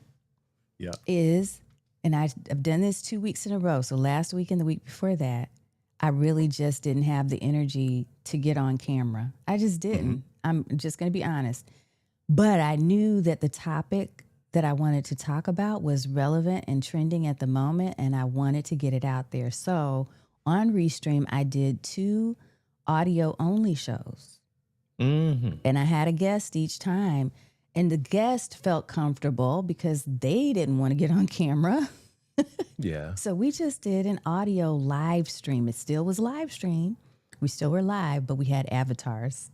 S1: Yeah.
S2: is, and I've done this 2 weeks in a row. So last week and the week before that, I really just didn't have the energy to get on camera. I just didn't. I'm just going to be honest. But I knew that the topic that I wanted to talk about was relevant and trending at the moment, and I wanted to get it out there. So on Restream, I did 2 audio only shows,
S1: Mm-hmm.
S2: and I had a guest each time. And the guest felt comfortable because they didn't want to get on camera.
S1: Yeah.
S2: So we just did an audio live stream. It still was live stream. We still were live, but we had avatars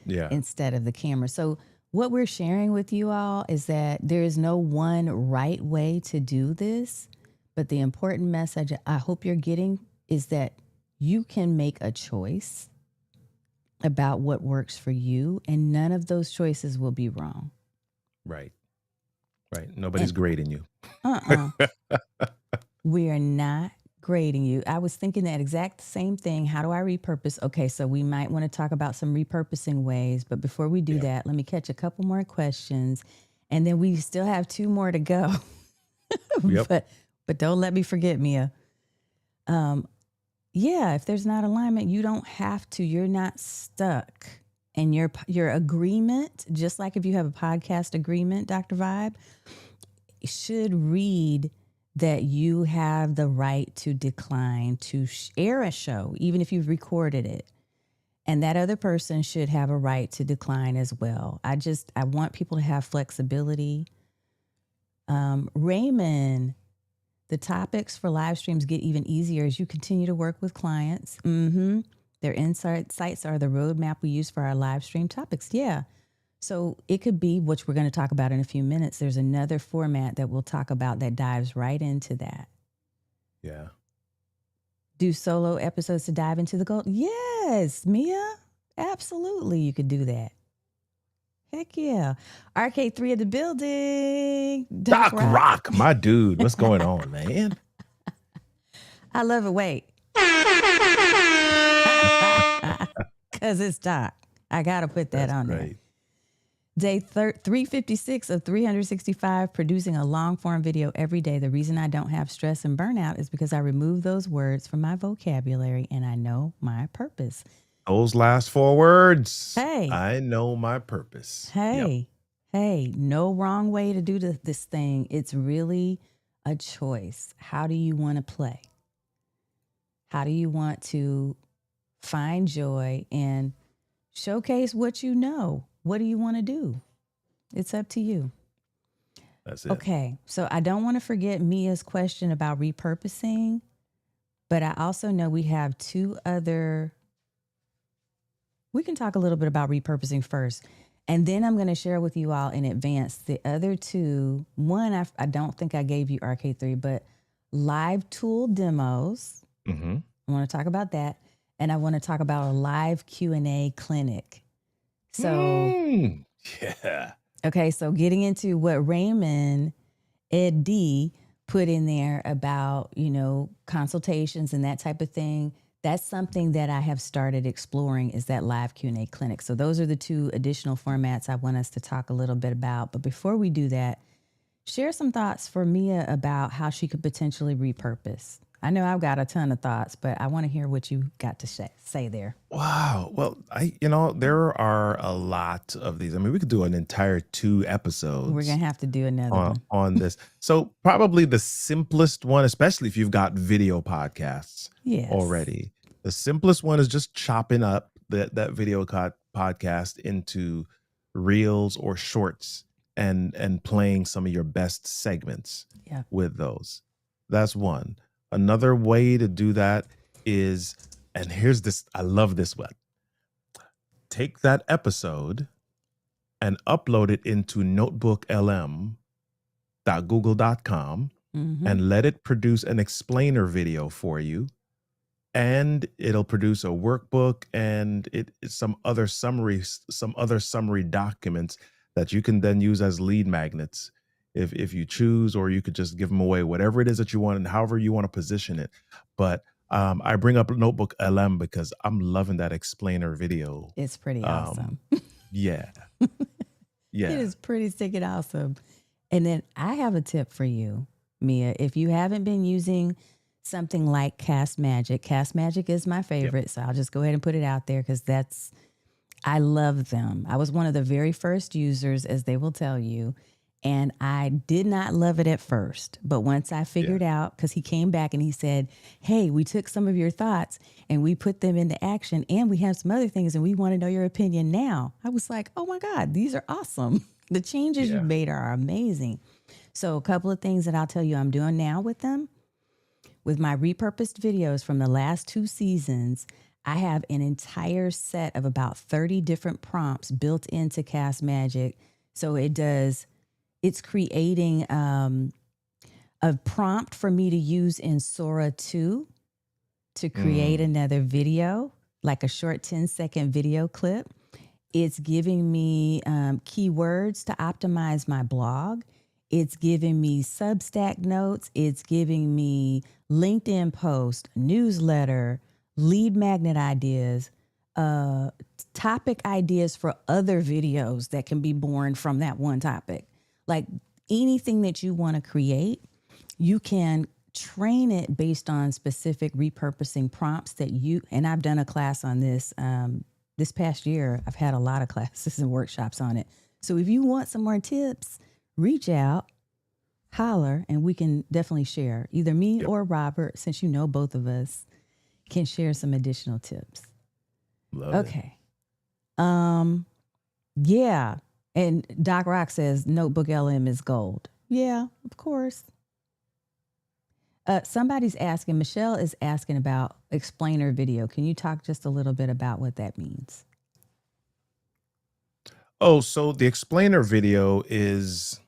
S1: Yeah.
S2: instead of the camera. So what we're sharing with you all is that there is no one right way to do this, but the important message I hope you're getting is that you can make a choice about what works for you, and none of those choices will be wrong.
S1: Right. Right. Nobody's grading you.
S2: We are not grading you. I was thinking that exact same thing. How do I repurpose? Okay, so we might want to talk about some repurposing ways, but before we do
S1: Yeah.
S2: that, let me catch a couple more questions, and then we still have 2 more to go.
S1: Yep.
S2: but don't let me forget, Mia. Yeah, if there's not alignment, you don't have to. You're not stuck. And your agreement, just like if you have a podcast agreement, Dr. Vibe, should read that you have the right to decline to air a show, even if you've recorded it. And that other person should have a right to decline as well. I want people to have flexibility. Raymond, the topics for live streams get even easier as you continue to work with clients. Their insights are the roadmap we use for our live stream topics. Yeah. So it could be, which we're going to talk about in a few minutes. There's another format that we'll talk about that dives right into that.
S1: Yeah.
S2: Do solo episodes to dive into the gold? Yes, Mia. Absolutely. You could do that. Heck yeah. RK3 in the building.
S1: Doc Rock, my dude. What's going on, man?
S2: I love it. Wait. Because it's Doc. I got to put that
S1: That's
S2: on
S1: great.
S2: there. Day 356 of 365, producing a long form video every day. The reason I don't have stress and burnout is because I remove those words from my vocabulary and I know my purpose.
S1: Those last 4 words.
S2: Hey.
S1: I know my purpose.
S2: Hey, no wrong way to do this thing. It's really a choice. How do you want to play? How do you want to find joy and showcase what you know? What do you want to do? It's up to you.
S1: That's it.
S2: Okay, so I don't want to forget Mia's question about repurposing, but I also know we have 2 other. We can talk a little bit about repurposing first, and then I'm going to share with you all in advance the other 2. One, I don't think I gave you RK3, but live tool demos.
S1: Mm-hmm.
S2: I want to talk about that, and I want to talk about a live Q&A clinic. So,
S1: yeah.
S2: Okay, so getting into what Raymond Ed D put in there about, consultations and that type of thing, That's something that I have started exploring is that live Q&A clinic. So those are the two additional formats I want us to talk a little bit about. But before we do that, share some thoughts for Mia about how she could potentially repurpose. I know I've got a ton of thoughts, but I want to hear what you got to say there.
S1: Wow. Well, there are a lot of these. I mean, we could do an entire 2
S2: We're
S1: episodes
S2: going to have to do another one.
S1: on this. So probably the simplest one, especially if you've got video podcasts
S2: Yes.
S1: already, the simplest one is just chopping up that video podcast into reels or shorts and playing some of your best segments
S2: Yeah.
S1: with those. That's one. Another way to do that is, and here's this, I love this one. Take that episode and upload it into notebooklm.google.com
S2: Mhm.
S1: and let it produce an explainer video for you. And it'll produce a workbook and some other summary documents that you can then use as lead magnets if you choose, or you could just give them away, whatever it is that you want and however you want to position it. But I bring up Notebook LM because I'm loving that explainer video.
S2: It's pretty awesome.
S1: Yeah. Yeah.
S2: It is pretty stinking awesome. And then I have a tip for you, Mia. If you haven't been using something like Cast Magic is my favorite. So I'll just go ahead and put it out there because I love them. I was one of the very first users, as they will tell you. And I did not love it at first. But once I figured out, because he came back and he said, hey, we took some of your thoughts and we put them into action and we have some other things and we want to know your opinion now. I was like, oh my God, these are awesome. The changes you made are amazing. So a couple of things that I'll tell you I'm doing now with them. With my repurposed videos from the last 2 seasons, I have an entire set of about 30 different prompts built into Cast Magic. So it's creating a prompt for me to use in Sora 2 to create another video, like a short 10-second video clip. It's giving me keywords to optimize my blog. It's giving me Substack notes. It's giving me LinkedIn post, newsletter, lead magnet ideas, topic ideas for other videos that can be born from that one topic. Like anything that you want to create, you can train it based on specific repurposing prompts and I've done a class on this this past year. I've had a lot of classes and workshops on it. So if you want some more tips, reach out, holler, and we can definitely share. Either me or Robert, since you know both of us, can share some additional tips.
S1: Love
S2: it. Yeah. And Doc Rock says Notebook LM is gold. Yeah, of course. Somebody's asking, Michelle is asking about explainer video. Can you talk just a little bit about what that means?
S1: Oh, so the explainer video is,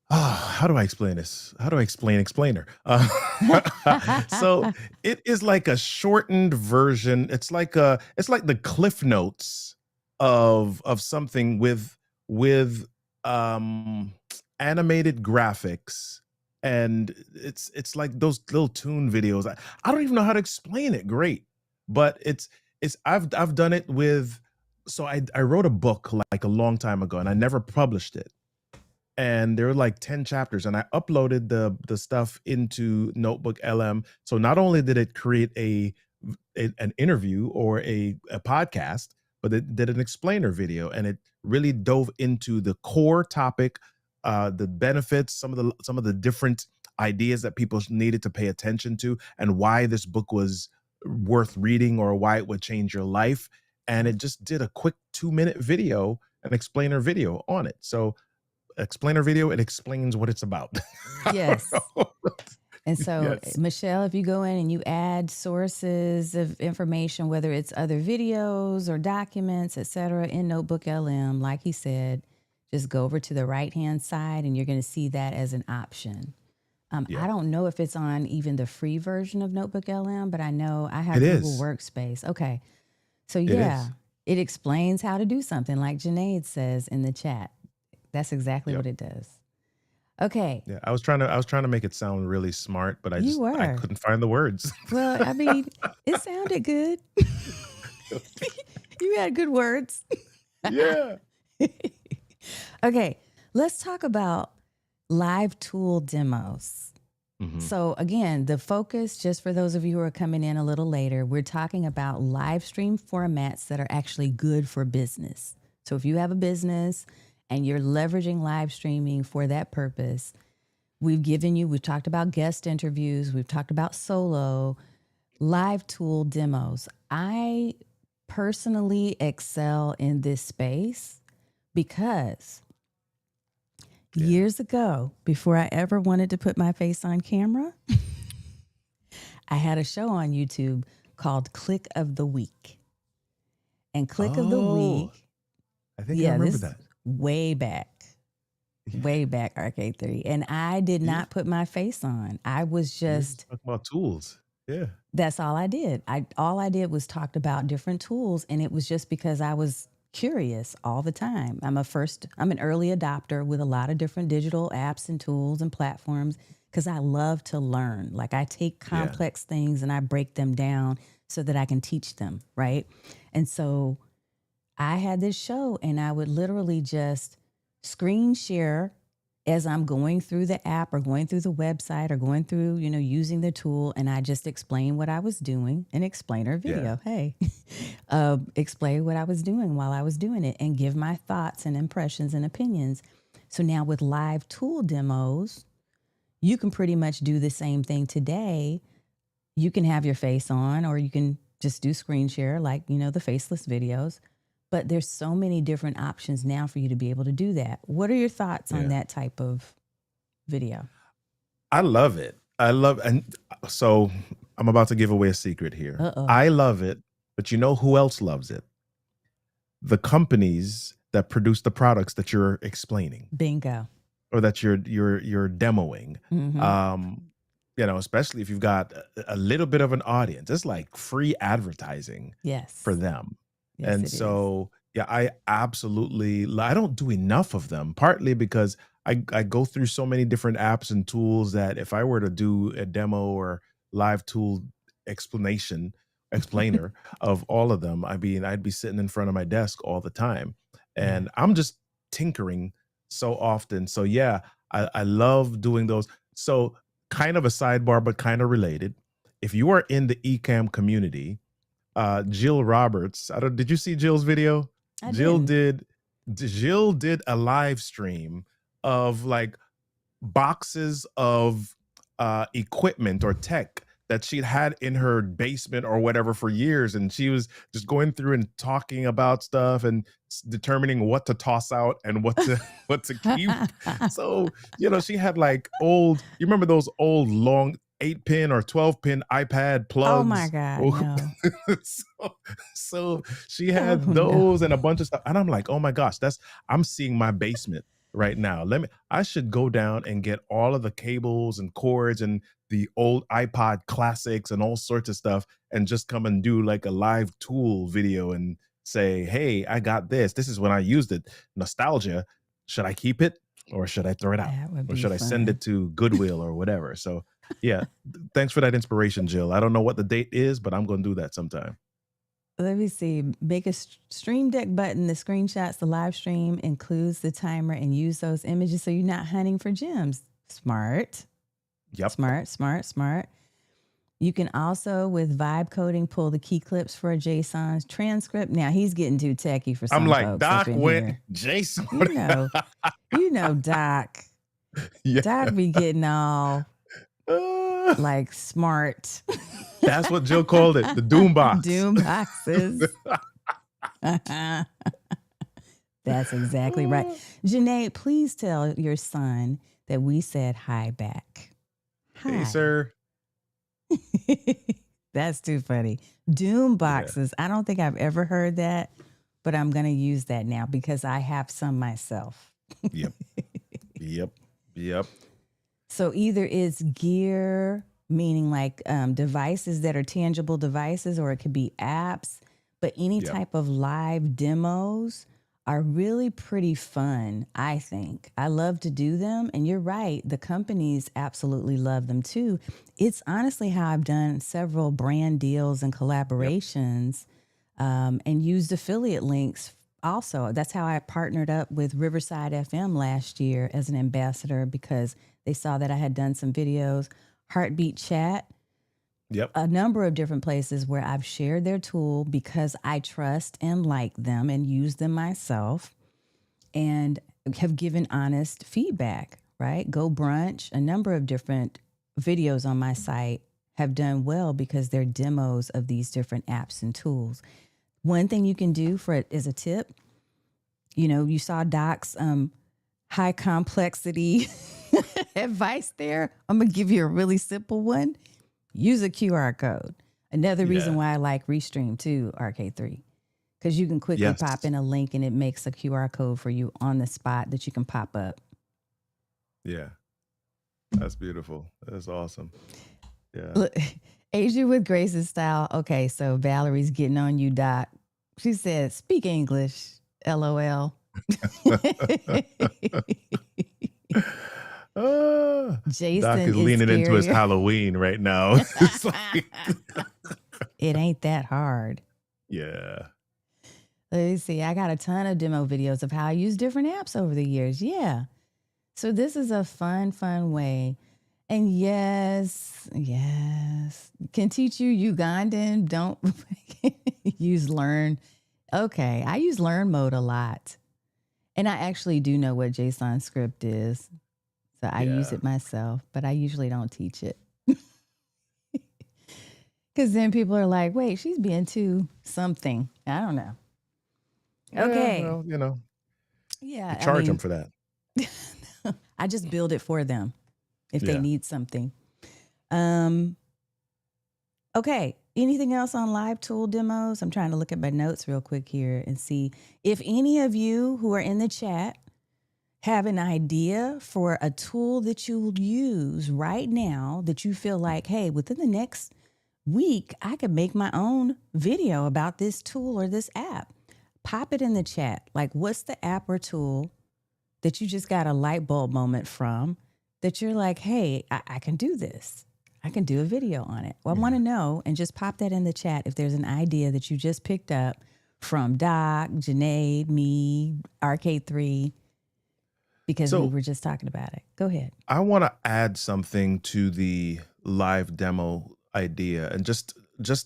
S1: how do I explain this? How do I explain explainer? So it is like a shortened version. It's like the Cliff Notes of something with animated graphics, and it's like those little tune videos. I don't even know how to explain it great, but I've done it with. So I wrote a book like a long time ago, and I never published it. And there were like 10 chapters, and I uploaded the stuff into Notebook LM. So not only did it create an interview or a podcast, but it did an explainer video, and it really dove into the core topic, the benefits, some of the different ideas that people needed to pay attention to, and why this book was worth reading or why it would change your life. And it just did a quick 2-minute video, an explainer video on it. So explainer video, it explains what it's about.
S2: Yes. And so, Michelle, if you go in and you add sources of information, whether it's other videos or documents, et cetera, in Notebook LM, like he said, just go over to the right-hand side and you're going to see that as an option. I don't know if it's on even the free version of Notebook LM, but I know I have Google Workspace. Okay. So it explains how to do something like Janaid says in the chat. That's exactly what it does. Okay,
S1: Yeah, I was trying to make it sound really smart, but
S2: you
S1: I
S2: were.
S1: couldn't find the words.
S2: Well, I mean, it sounded good. You had good words.
S1: Yeah.
S2: Okay, let's talk about live tool demos.
S1: Mhm.
S2: So, again, the focus, just for those of you who are coming in a little later, we're talking about live stream formats that are actually good for business. So, if you have a business and you're leveraging live streaming for that purpose, we've talked about guest interviews, we've talked about solo, live tool demos. I personally excel in this space because
S1: Yeah.
S2: years ago, before I ever wanted to put my face on camera, I had a show on YouTube called Click of the Week. And Click of the
S1: Oh,
S2: Week,
S1: I think I
S2: yeah,
S1: remember
S2: this is
S1: that. Yeah.
S2: way back, Arcade 3. And I did
S1: Yeah.
S2: not put my face on. I was
S1: We were just
S2: just,
S1: talking about tools. Yeah.
S2: that's all I did. All I did was talked about different tools. And it was just because I was curious all the time. I'm an early adopter with a lot of different digital apps and tools and platforms because I love to learn. Like I take
S1: Yeah.
S2: complex things and I break them down so that I can teach them, right? And so I had this show and I would literally just screen share as I'm going through the app or going through the website or going through, using the tool. And I just explain what I was doing, an explainer
S1: Yeah.
S2: video. Hey, explain what I was doing while I was doing it and give my thoughts and impressions and opinions. So now with live tool demos, you can pretty much do the same thing today. You can have your face on, or you can just do screen share, like, the faceless videos. But there's so many different options now for you to be able to do that. What are your thoughts on
S1: Yeah.
S2: that type of video?
S1: I love it. And so I'm about to give away a secret here.
S2: Uh-oh.
S1: I love it, but you know who else loves it? The companies that produce the products that you're explaining
S2: Bingo.
S1: or that you're demoing.
S2: Mm-hmm.
S1: Especially if you've got a little bit of an audience. It's like free advertising for
S2: Yes.
S1: them.
S2: Yes,
S1: And
S2: it is.
S1: so, yeah, I don't do enough of them, partly because I go through so many different apps and tools that if I were to do a demo or live tool explainer of all of them, I'd be sitting in front of my desk all the time.
S2: Yeah.
S1: And I'm just tinkering so often. So yeah, I love doing those. So kind of a sidebar, but kind of related. If you are in the eCam community, Jill Roberts. Did you see Jill's video?
S2: I
S1: Jill
S2: didn't.
S1: Jill did a live stream of like boxes of equipment or tech that she'd had in her basement or whatever for years, and she was just going through and talking about stuff and determining what to toss out and what to what to keep. So she had like old, you remember those old long 8-pin or 12-pin iPad
S2: Oh my
S1: plugs?
S2: God, no.
S1: so she
S2: Oh
S1: had
S2: no.
S1: those and a bunch of stuff, and I'm like, oh my gosh, I'm seeing my basement right now. I should go down and get all of the cables and cords and the old iPod classics and all sorts of stuff and just come and do like a live tool video and say, hey, I got this. This is when I used it. Nostalgia. Should I keep it or should I throw it out?
S2: That would
S1: Or
S2: be
S1: should I send
S2: fun.
S1: it to Goodwill or whatever? So yeah, thanks for that inspiration, Jill. I don't know what the date is, but I'm going to do that sometime.
S2: Let me see. Make a stream deck button that screenshots the live stream, includes the timer, and use those images so you're not hunting for gems. Smart.
S1: Yep.
S2: Smart. You can also, with vibe coding, pull the key clips for a JSON transcript. Now he's getting too techie for some
S1: I'm like,
S2: folks
S1: Doc
S2: up in
S1: went
S2: here.
S1: Jason.
S2: Doc.
S1: Yeah.
S2: Doc be getting all like smart.
S1: That's what Jill called it, the doom box.
S2: Doom boxes. That's exactly right. Janae, please tell your son that we said hi back. Hi.
S1: Hey, sir.
S2: That's too funny. Doom boxes. Yeah. I don't think I've ever heard that, but I'm going to use that now because I have some myself.
S1: Yep.
S2: So either it's gear, meaning like devices that are tangible devices, or it could be apps, but any type of live demos are really pretty fun, I think. I love to do them. And you're right, the companies absolutely love them too. It's honestly how I've done several brand deals and
S1: Yep.
S2: collaborations and used affiliate links also. That's how I partnered up with Riverside FM last year as an ambassador because they saw that I had done some videos. Heartbeat Chat,
S1: Yep.
S2: a number of different places where I've shared their tool because I trust and like them and use them myself and have given honest feedback, right? Go Brunch, a number of different videos on my site have done well because they're demos of these different apps and tools. One thing you can do for it as a tip, you saw Doc's high complexity advice there. I'm going to give you a really simple one. Use a QR code. Another reason
S1: Yeah.
S2: why I like Restream too, RK3, because you can quickly
S1: Yes.
S2: pop in a link and it makes a QR code for you on the spot that you can pop up.
S1: Yeah. That's beautiful. That's awesome. Yeah.
S2: Look, Asia with Grace's style. Okay, so Valerie's getting on you, Doc. She said, speak English, LOL. Jason
S1: Doc is
S2: is
S1: leaning into his
S2: scarier.
S1: Halloween right now. It's like,
S2: It ain't that hard.
S1: yeah.
S2: Let me see. I got a ton of demo videos of how I use different apps over the years. Yeah. So this is a fun way. And yes, can teach you Ugandan. Don't use Learn. Okay. I use Learn mode a lot. And I actually do know what JSON script is. So I use
S1: Yeah.
S2: it myself, but I usually don't teach it. Because then people are like, wait, she's being too something. I don't know. Okay.
S1: Yeah, well,
S2: Yeah.
S1: you charge them for that.
S2: I just build it for them if they
S1: Yeah.
S2: need something. Okay. Anything else on live tool demos? I'm trying to look at my notes real quick here and see if any of you who are in the chat have an idea for a tool that you'll use right now that you feel like, hey, within the next week, I could make my own video about this tool or this app. Pop it in the chat. Like, what's the app or tool that you just got a light bulb moment from that you're like, hey, I can do this. I can do a video on it. Well, I want to know, and just pop that in the chat if there's an idea that you just picked up from Doc, Janae, me, RK3, because we
S1: So
S2: were just talking about it. Go ahead.
S1: I want to add something to the live demo idea and just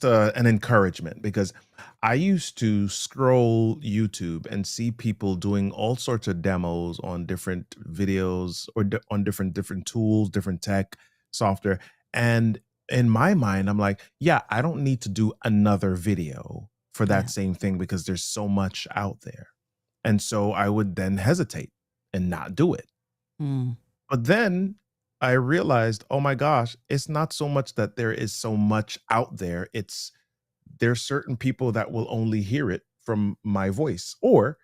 S1: an encouragement, because I used to scroll YouTube and see people doing all sorts of demos on different videos or on different tools, different tech software. And in my mind, I'm like, yeah, I don't need to do another video for
S2: Yeah.
S1: that same thing because there's so much out there. And so I would then hesitate and not do it.
S2: Mm.
S1: But then I realized, oh my gosh, it's not so much that there is so much out there. There's certain people that will only hear it from my voice, or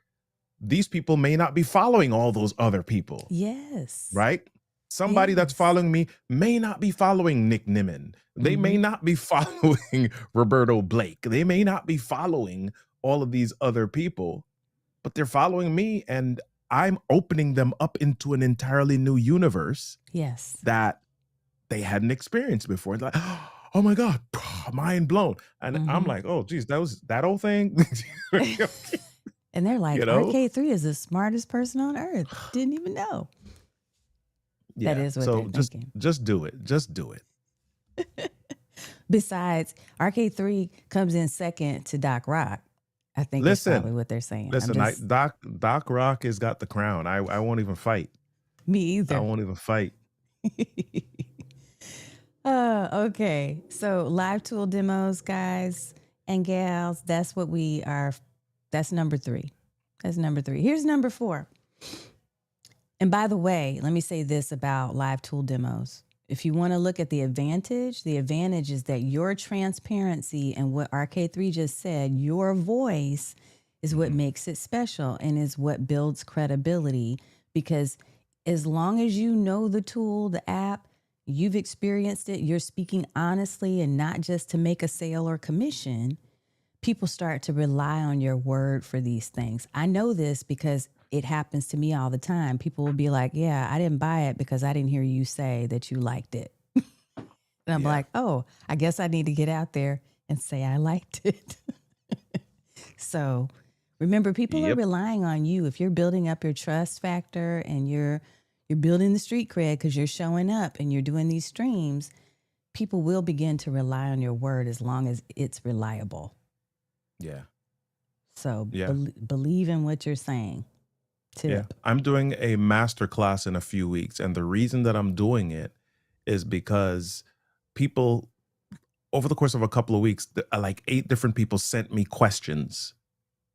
S1: these people may not be following all those other people,
S2: Yes.
S1: right? Somebody that's
S2: Yes.
S1: following me may not be following Nick Nimmin. They may
S2: Mhm.
S1: not be following Roberto Blake. They may not be following all of these other people, but they're following me, and I'm opening them up into an entirely new universe
S2: Yes.
S1: that they hadn't experienced before. Like, oh my God, mind blown. And I'm
S2: Mhm.
S1: like, oh geez, that was that old thing.
S2: And they're like,
S1: You know?
S2: RK3 is the smartest person on earth. Didn't even know. That
S1: Yeah.
S2: is what
S1: So
S2: they're thinking.
S1: just do it. Just do it.
S2: Besides, RK3 comes in second to Doc Rock. I think that's probably
S1: Listen,
S2: what they're saying.
S1: listen, Doc Rock has got the crown. I won't even fight.
S2: Me
S1: I
S2: either.
S1: won't even fight.
S2: Okay. So live tool demos, guys and gals, that's what we are. That's number 3. That's number 3. Here's number 4. And by the way, let me say this about live tool demos. If you want to look at the advantage is that your transparency and what RK3 just said, your voice is what makes it special and is what builds credibility. Because as long as you know the tool, the app, you've experienced it, you're speaking honestly and not just to make a sale or commission, people start to rely on your word for these things. I know this because it happens to me all the time. People will be like, yeah, I didn't buy it because I didn't hear you say that you liked it. And I'm
S1: Yeah.
S2: like, oh, I guess I need to get out there and say I liked it. So remember, people are
S1: Yep.
S2: relying on you. If you're building up your trust factor and you're building the street cred because you're showing up and you're doing these streams, people will begin to rely on your word as long as it's reliable.
S1: Yeah.
S2: So
S1: Yeah.
S2: believe in what you're saying.
S1: Yeah.
S2: Tip.
S1: I'm doing a master class in a few weeks. And the reason that I'm doing it is because people, over the course of a couple of weeks, like 8 different people sent me questions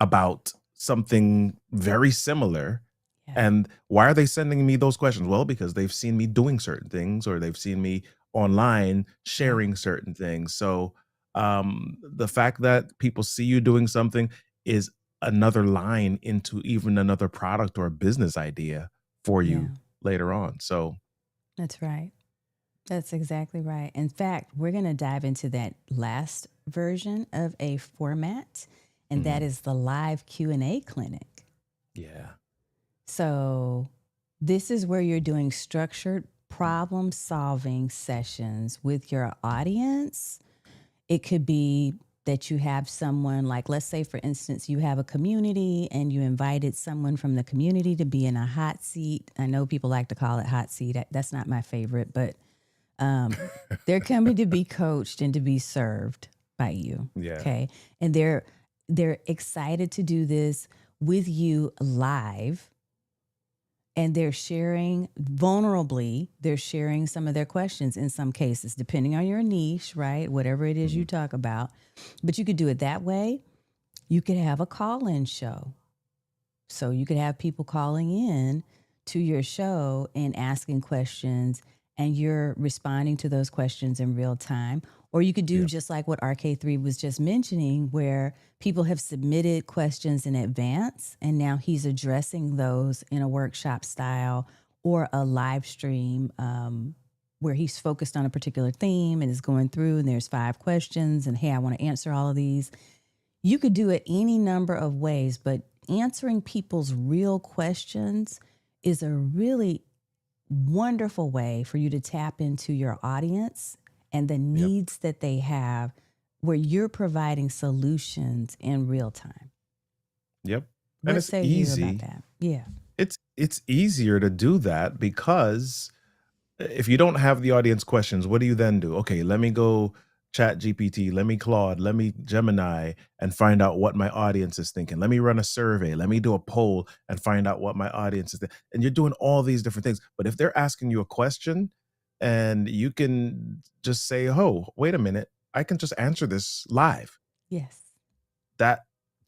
S1: about something very similar.
S2: Yeah.
S1: And why are they sending me those questions? Well, because they've seen me doing certain things, or they've seen me online sharing certain things. So the fact that people see you doing something is another line into even another product or a business idea for
S2: Yeah.
S1: you later on. So
S2: That's right. That's exactly right. In fact, we're going to dive into that last version of a format, and that is the live Q&A clinic.
S1: yeah.
S2: So this is where you're doing structured problem solving sessions with your audience. It could be that you have someone, like, let's say, for instance, you have a community and you invited someone from the community to be in a hot seat. I know people like to call it hot seat. That's not my favorite, but they're coming to be coached and to be served by you.
S1: Yeah.
S2: Okay. And they're excited to do this with you live. And they're sharing vulnerably, they're sharing some of their questions in some cases, depending on your niche, right? Whatever it is you talk about. But you could do it that way. You could have a call-in show. So you could have people calling in to your show and asking questions, and you're responding to those questions in real time. Or you could do just like what RK3 was just mentioning, where people have submitted questions in advance and now he's addressing those in a workshop style or a live stream where he's focused on a particular theme and is going through, and there's 5 questions and, hey, I want to answer all of these. You could do it any number of ways, but answering people's real questions is a really wonderful way for you to tap into your audience and the needs that they have, where you're providing solutions in real time.
S1: Yep. And
S2: What
S1: it's
S2: say you
S1: easy.
S2: about that? Yeah.
S1: It's easier to do that because if you don't have the audience questions, what do you then do? Okay, let me go chat GPT, let me Claude, let me Gemini and find out what my audience is thinking. Let me run a survey, let me do a poll and find out what my audience is thinking. And you're doing all these different things. But if they're asking you a question and you can just say, oh, wait a minute, I can just answer this live.
S2: Yes.
S1: That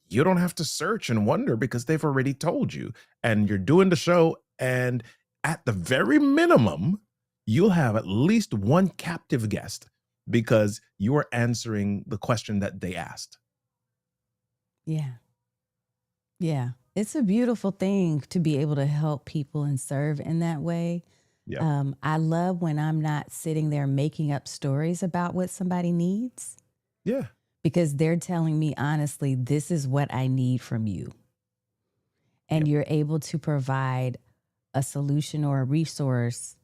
S1: you don't have to search and wonder because they've already told you, and you're doing the show. And at the very minimum, you'll have at least one captive guest because you are answering the question that they asked.
S2: Yeah. Yeah. It's a beautiful thing to be able to help people and serve in that way.
S1: Yeah.
S2: I love when I'm not sitting there making up stories about what somebody needs,
S1: Yeah.
S2: because they're telling me honestly, this is what I need from you. And you're able to provide a solution or a resource.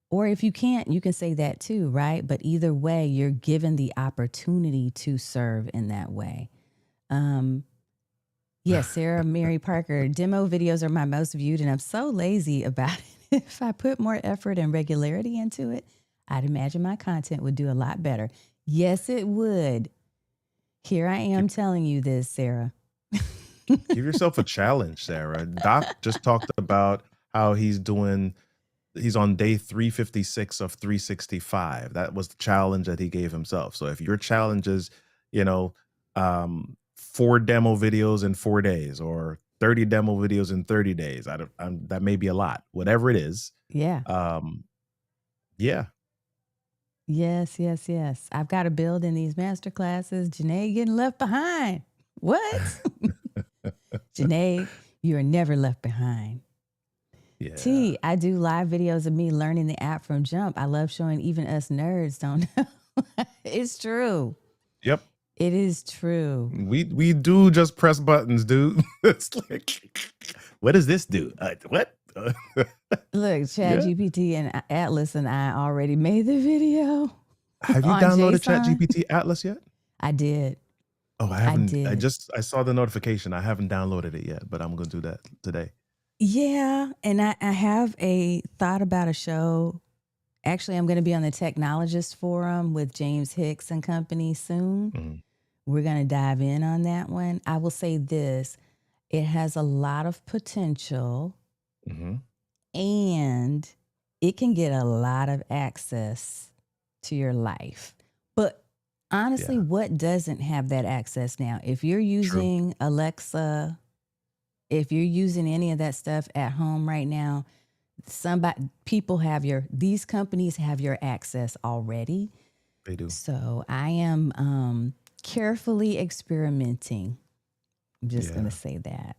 S2: Or if you can't, you can say that too, right? But either way, you're given the opportunity to serve in that way. Yes, Sarah Mary Parker, demo videos are my most viewed, and I'm so lazy about it. If I put more effort and regularity into it, I'd imagine my content would do a lot better. Yes, it would. Here I am telling you this, Sarah.
S1: Give yourself a challenge, Sarah. Doc just talked about how he's on day 356 of 365. That was the challenge that he gave himself. So if your challenge is, 4 demo videos in 4 days or 30 demo videos in 30 days, that may be a lot. Whatever it is.
S2: Yeah.
S1: Yeah.
S2: Yes, yes, yes. I've got to build in these master classes. Janae getting left behind. What? Janae, you are never left behind.
S1: Yeah.
S2: T, I do live videos of me learning the app from Jump. I love showing even us nerds don't know. It's true.
S1: Yep.
S2: It is true.
S1: We do just press buttons, dude. It's like, what does this do? What?
S2: Look,
S1: Yeah.
S2: ChatGPT and Atlas and I already made the video
S1: Have you
S2: on
S1: downloaded
S2: JSON.
S1: ChatGPT Atlas yet?
S2: I did.
S1: Oh, I
S2: I
S1: haven't.
S2: did.
S1: I saw the notification. I haven't downloaded it yet, but I'm gonna do that today.
S2: Yeah. And I have a thought about a show. Actually, I'm going to be on the Technologist Forum with James Hicks and company soon.
S1: Mhm.
S2: We're going to dive in on that one. I will say this, it has a lot of potential
S1: Mhm.
S2: and it can get a lot of access to your life. But honestly,
S1: Yeah.
S2: what doesn't have that access now? If you're
S1: True.
S2: using Alexa, if you're using any of that stuff at home right now, these companies have your access already.
S1: They do.
S2: So I am carefully experimenting. I'm just going
S1: Yeah.
S2: to say that.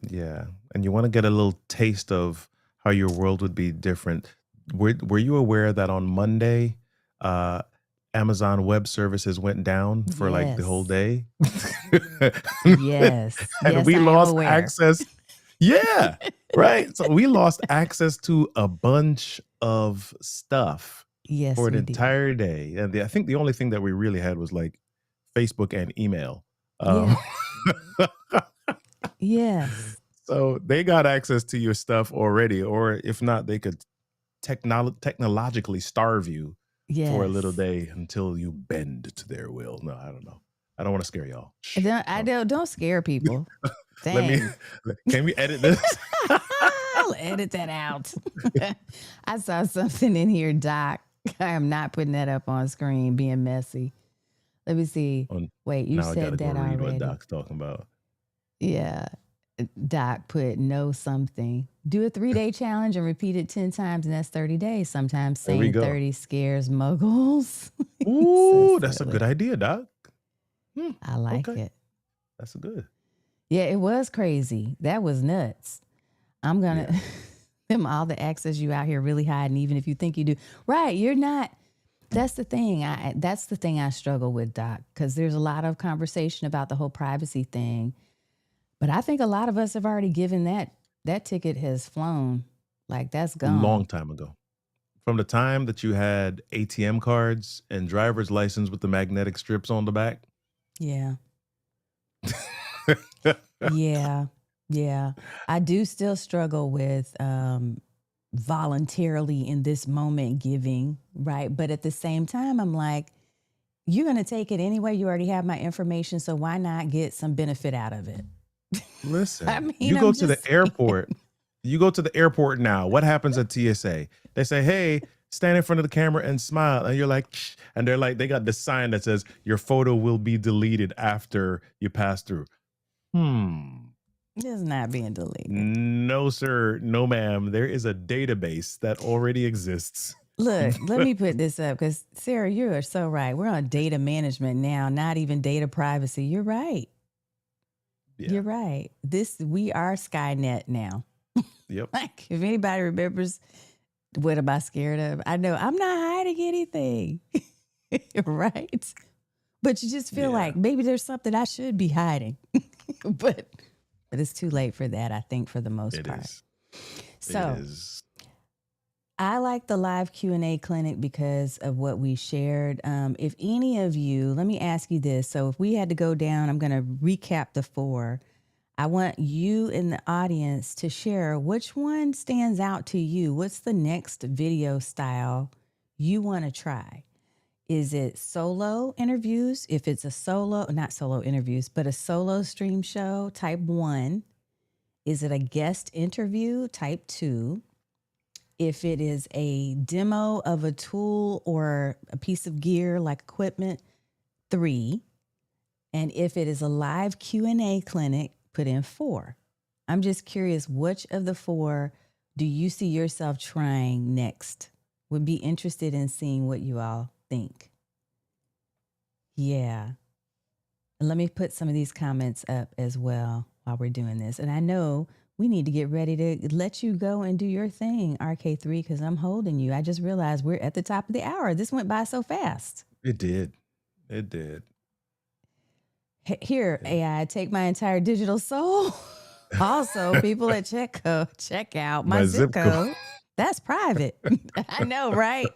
S1: Yeah. And you want to get a little taste of how your world would be different. Were you aware that on Monday, uh, Amazon Web Services went down for like the whole
S2: Yes.
S1: day?
S2: Yes.
S1: And
S2: Yes,
S1: we
S2: I am
S1: lost
S2: aware.
S1: access. Yeah. Right. So we lost access to a bunch of stuff
S2: Yes,
S1: for an
S2: we did.
S1: entire day. And I think the only thing that we really had was like Facebook and email.
S2: Yeah. Yes.
S1: So they got access to your stuff already, or if not, they could technologically starve you for a little
S2: Yes.
S1: day until you bend to their will. No, I don't know. I don't want to scare y'all. Shh,
S2: Don't scare people.
S1: let me.
S2: Dang.
S1: Can we edit this?
S2: I'll edit that out. I saw something in here, Doc. I am not putting that up on screen, being messy. Let me see.
S1: Oh,
S2: Wait, you
S1: now I gotta
S2: said
S1: go
S2: that
S1: read what
S2: already.
S1: Doc's talking about.
S2: Yeah. Doc put no something. Do a 3-day challenge and repeat it 10 times, and that's 30 days. Sometimes
S1: There we
S2: saying
S1: go.
S2: 30 scares muggles.
S1: Ooh,
S2: So
S1: that's a
S2: silly.
S1: good idea, Doc.
S2: I like
S1: Okay.
S2: it.
S1: That's good.
S2: Yeah, it was crazy. That was nuts. I'm going to, them all the access you out here really hiding, even if you think you do. Right. You're not. That's the thing. That's the thing I struggle with, Doc, because there's a lot of conversation about the whole privacy thing. But I think a lot of us have already given that ticket has flown. Like that's
S1: A
S2: gone.
S1: long time ago. From the time that you had ATM cards and driver's license with the magnetic strips on the back.
S2: Yeah. Yeah. Yeah. I do still struggle with voluntarily in this moment giving, right? But at the same time, I'm like, you're going to take it anyway. You already have my information. So why not get some benefit out of it?
S1: Listen,
S2: I mean,
S1: you
S2: I'm
S1: go to the
S2: just
S1: airport. You go to the airport now. What happens at TSA? They say, hey, stand in front of the camera and smile. And you're like, shh. And they're like, they got this sign that says your photo will be deleted after you pass through.
S2: It's not being deleted.
S1: No, sir. No, ma'am. There is a database that already exists.
S2: Look, let me put this up because Sarah, you are so right. We're on data management now, not even data privacy. You're right.
S1: Yeah.
S2: You're right. We are Skynet now.
S1: Yep.
S2: Like, if anybody remembers, what am I scared of? I know I'm not hiding anything. Right. But you just feel like maybe there's something I should be hiding. but it's too late for that, I think, for the most part.
S1: Is.
S2: So
S1: it is.
S2: I like the live Q&A clinic because of what we shared. If any of you, let me ask you this. So if we had to go down, I'm going to recap the 4. I want you in the audience to share which one stands out to you. What's the next video style you want to try? Is it solo interviews? If it's not solo interviews, but a solo stream show, type 1. Is it a guest interview, type 2? If it is a demo of a tool or a piece of gear like equipment, 3. And if it is a live Q&A clinic, put in 4. I'm just curious, which of the 4 do you see yourself trying next? Would be interested in seeing what you all think. Yeah. And let me put some of these comments up as well while we're doing this. And I know we need to get ready to let you go and do your thing, RK3, because I'm holding you. I just realized we're at the top of the hour. This went by so fast.
S1: It did. It did.
S2: Here, AI, take my entire digital soul. Also, people at check out my
S1: My
S2: zip
S1: zip code.
S2: code. That's private. I know, right?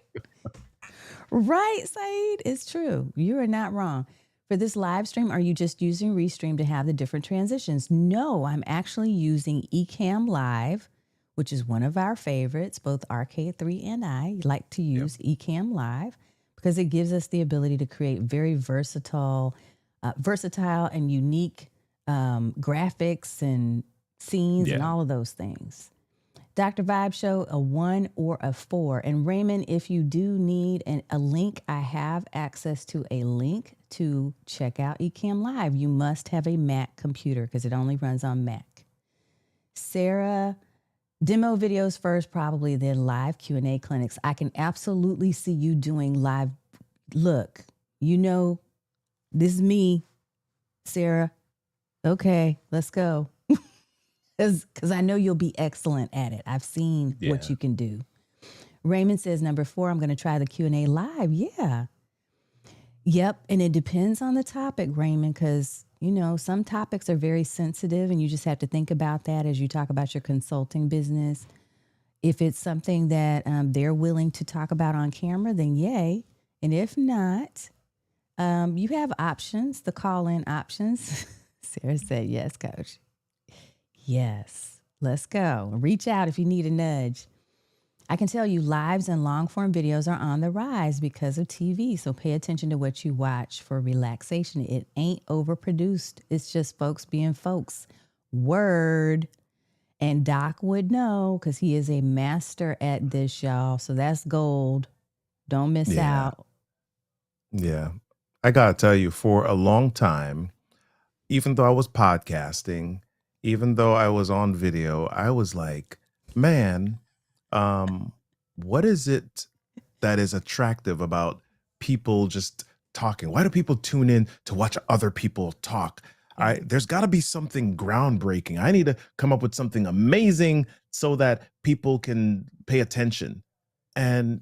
S2: Right, Saeed. It's true. You are not wrong. For this live stream, are you just using Restream to have the different transitions? No, I'm actually using Ecamm Live, which is one of our favorites. Both Arcade3 and I like to
S1: Yep.
S2: use Ecamm Live because it gives us the ability to create very versatile and unique graphics and scenes and
S1: Yeah.
S2: all of those things. Dr. Vibe Show, a 1 or a 4. And Raymond, if you do need a link, I have access to a link to check out Ecamm Live. You must have a Mac computer because it only runs on Mac. Sarah, demo videos first, probably, then live Q&A clinics. I can absolutely see you doing live. Look, you know, this is me, Sarah. Okay, let's go. Because I know you'll be excellent at it. I've seen what
S1: Yeah.
S2: you can do. Raymond says, number 4, I'm going to try the Q&A live. Yeah. Yep. And it depends on the topic, Raymond, because, you know, some topics are very sensitive and you just have to think about that as you talk about your consulting business. If it's something that they're willing to talk about on camera, then yay. And if not, you have options, the call-in options. Sarah said, yes, coach. Yes, let's go. Reach out if you need a nudge. I can tell you lives and long form videos are on the rise because of TV. So pay attention to what you watch for relaxation. It ain't overproduced. It's just folks being folks. Word. And Doc would know because he is a master at this, y'all. So that's gold. Don't miss
S1: Yeah.
S2: out.
S1: Yeah. I got to tell you, for a long time, even though I was podcasting, even though I was on video, I was like, man, what is it that is attractive about people just talking? Why do people tune in to watch other people talk? There's got to be something groundbreaking. I need to come up with something amazing so that people can pay attention. And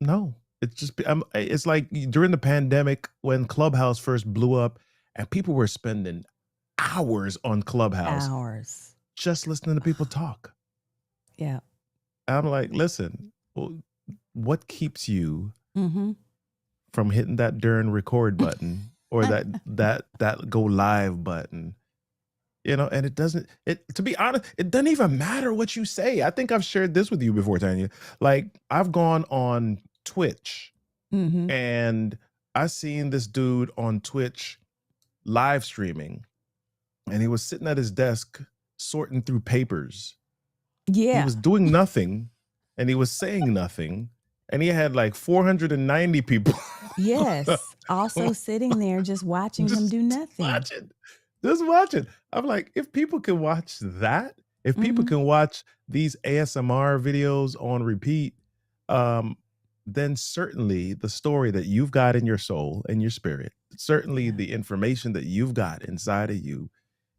S1: no, it's like during the pandemic when Clubhouse first blew up and people were spending hours on Clubhouse
S2: Hours.
S1: just listening to people talk.
S2: Yeah.
S1: I'm like, listen, what keeps you
S2: Mm-hmm.
S1: from hitting that darn record button or that go live button? You know, and to be honest, it doesn't even matter what you say. I think I've shared this with you before, Tanya. Like, I've gone on Twitch
S2: Mm-hmm.
S1: and I seen this dude on Twitch live streaming, and he was sitting at his desk sorting through papers. He
S2: Yeah.
S1: was doing nothing and he was saying nothing, and he had like 490 people
S2: Yes. Also sitting there just watching him do nothing.
S1: just watching. I'm like, if people can watch that, if people can watch these ASMR videos on repeat, then certainly the story that you've got in your soul and your spirit, certainly the information that you've got inside of you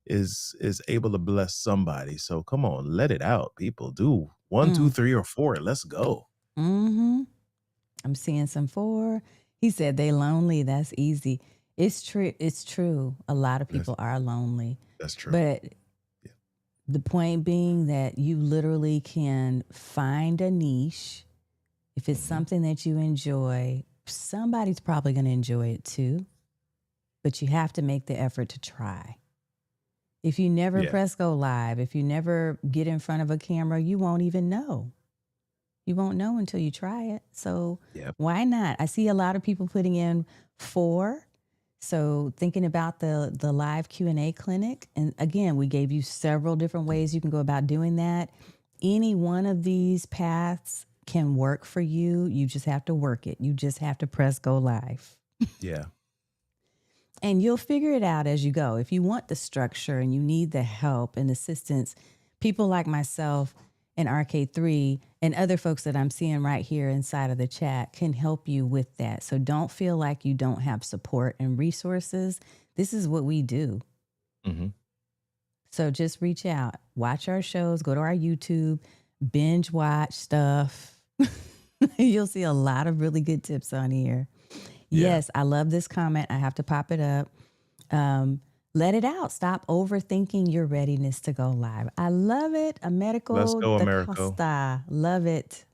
S1: is able to bless somebody. So come on, let it out, people. Do 1, 2, 3, or 4. Let's go.
S2: Mm-hmm. I'm seeing some 4. He said they lonely. That's easy. It's true. It's true. A lot of people are lonely.
S1: That's true.
S2: But the point being that you literally can find a niche. If it's something that you enjoy, somebody's probably going to enjoy it too. But you have to make the effort to try. If you never press go live, if you never get in front of a camera, you won't even know. You won't know until you try it. So why not? I see a lot of people putting in 4. So thinking about the live Q&A clinic. And again, we gave you several different ways you can go about doing that. Any one of these paths can work for you. You just have to work it. You just have to press go live.
S1: Yeah.
S2: And you'll figure it out as you go. If you want the structure and you need the help and assistance, people like myself and Arcade3 and other folks that I'm seeing right here inside of the chat can help you with that. So don't feel like you don't have support and resources. This is what we do.
S1: Mm-hmm.
S2: So just reach out, watch our shows, go to our YouTube, binge watch stuff. You'll see a lot of really good tips on here.
S1: Yeah.
S2: Yes, I love this comment. I have to pop it up. Let it out. Stop overthinking your readiness to go live. I love it.
S1: Let's
S2: Americo
S1: go,
S2: da
S1: Americo.
S2: Costa. Love it.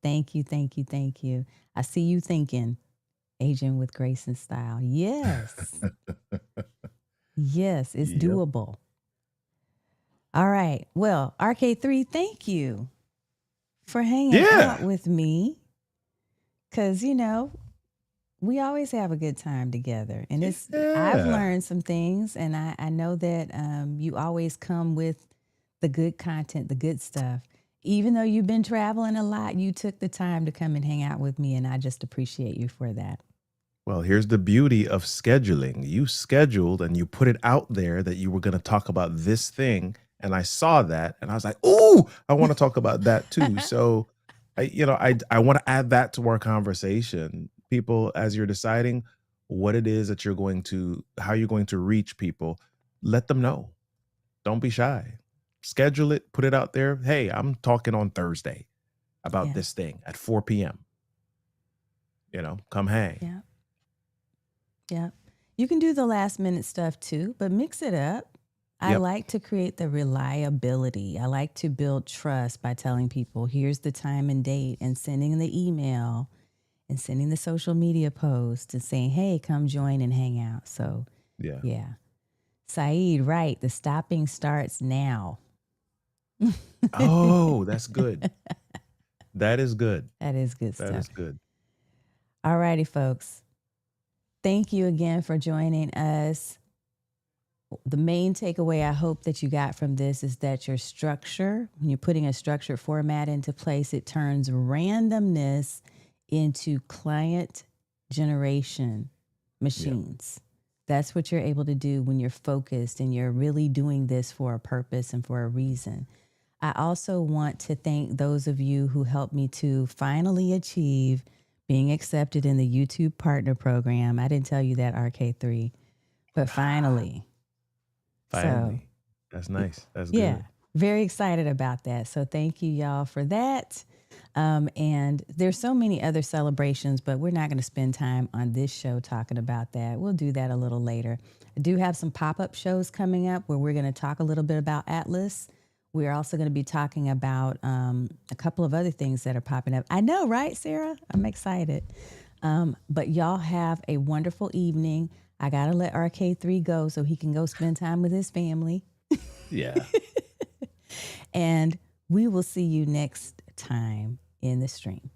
S2: Thank you. Thank you. Thank you. I see you thinking, aging with grace and style. Yes. Yes, it's
S1: Yep.
S2: doable. All right. Well, RK3, thank you for hanging
S1: Yeah.
S2: out with me. Because, we always have a good time together. And I've
S1: Yeah.
S2: learned some things, and I know that you always come with the good content, the good stuff. Even though you've been traveling a lot, you took the time to come and hang out with me, and I just appreciate you for that.
S1: Well, here's the beauty of scheduling. You scheduled and you put it out there that you were going to talk about this thing. And I saw that and I was like, "Ooh, I want to talk about that too." So I want to add that to our conversation. People, as you're deciding what it is that how you're going to reach people, let them know. Don't be shy. Schedule it, put it out there. Hey, I'm talking on Thursday about
S2: Yeah.
S1: this thing at 4 p.m. Come hang.
S2: Yeah. Yeah. You can do the last minute stuff too, but mix it up. I
S1: Yep.
S2: like to create the reliability. I like to build trust by telling people, here's the time and date, and sending the email and sending the social media post and saying, hey, come join and hang out. So,
S1: Yeah.
S2: yeah. Saeed, right. The stopping starts now.
S1: Oh, that's good. That is good.
S2: That is good
S1: That
S2: stuff.
S1: is good.
S2: All righty, folks. Thank you again for joining us. The main takeaway I hope that you got from this is that your structure, when you're putting a structured format into place, it turns randomness into client generation machines. That's what you're able to do when you're focused and you're really doing this for a purpose and for a reason. I also want to thank those of you who helped me to finally achieve being accepted in the YouTube Partner Program. I didn't tell you that, RK3, but finally.
S1: Finally.
S2: So,
S1: That's nice. That's
S2: yeah,
S1: good.
S2: very excited about that. So thank you, y'all, for that. And there's so many other celebrations, but we're not going to spend time on this show talking about that. We'll do that a little later. I do have some pop-up shows coming up where we're going to talk a little bit about Atlas. We're also going to be talking about a couple of other things that are popping up. I know, right, Sarah? I'm excited. But y'all have a wonderful evening. I got to let RK3 go so he can go spend time with his family.
S1: Yeah.
S2: And we will see you next time in the stream.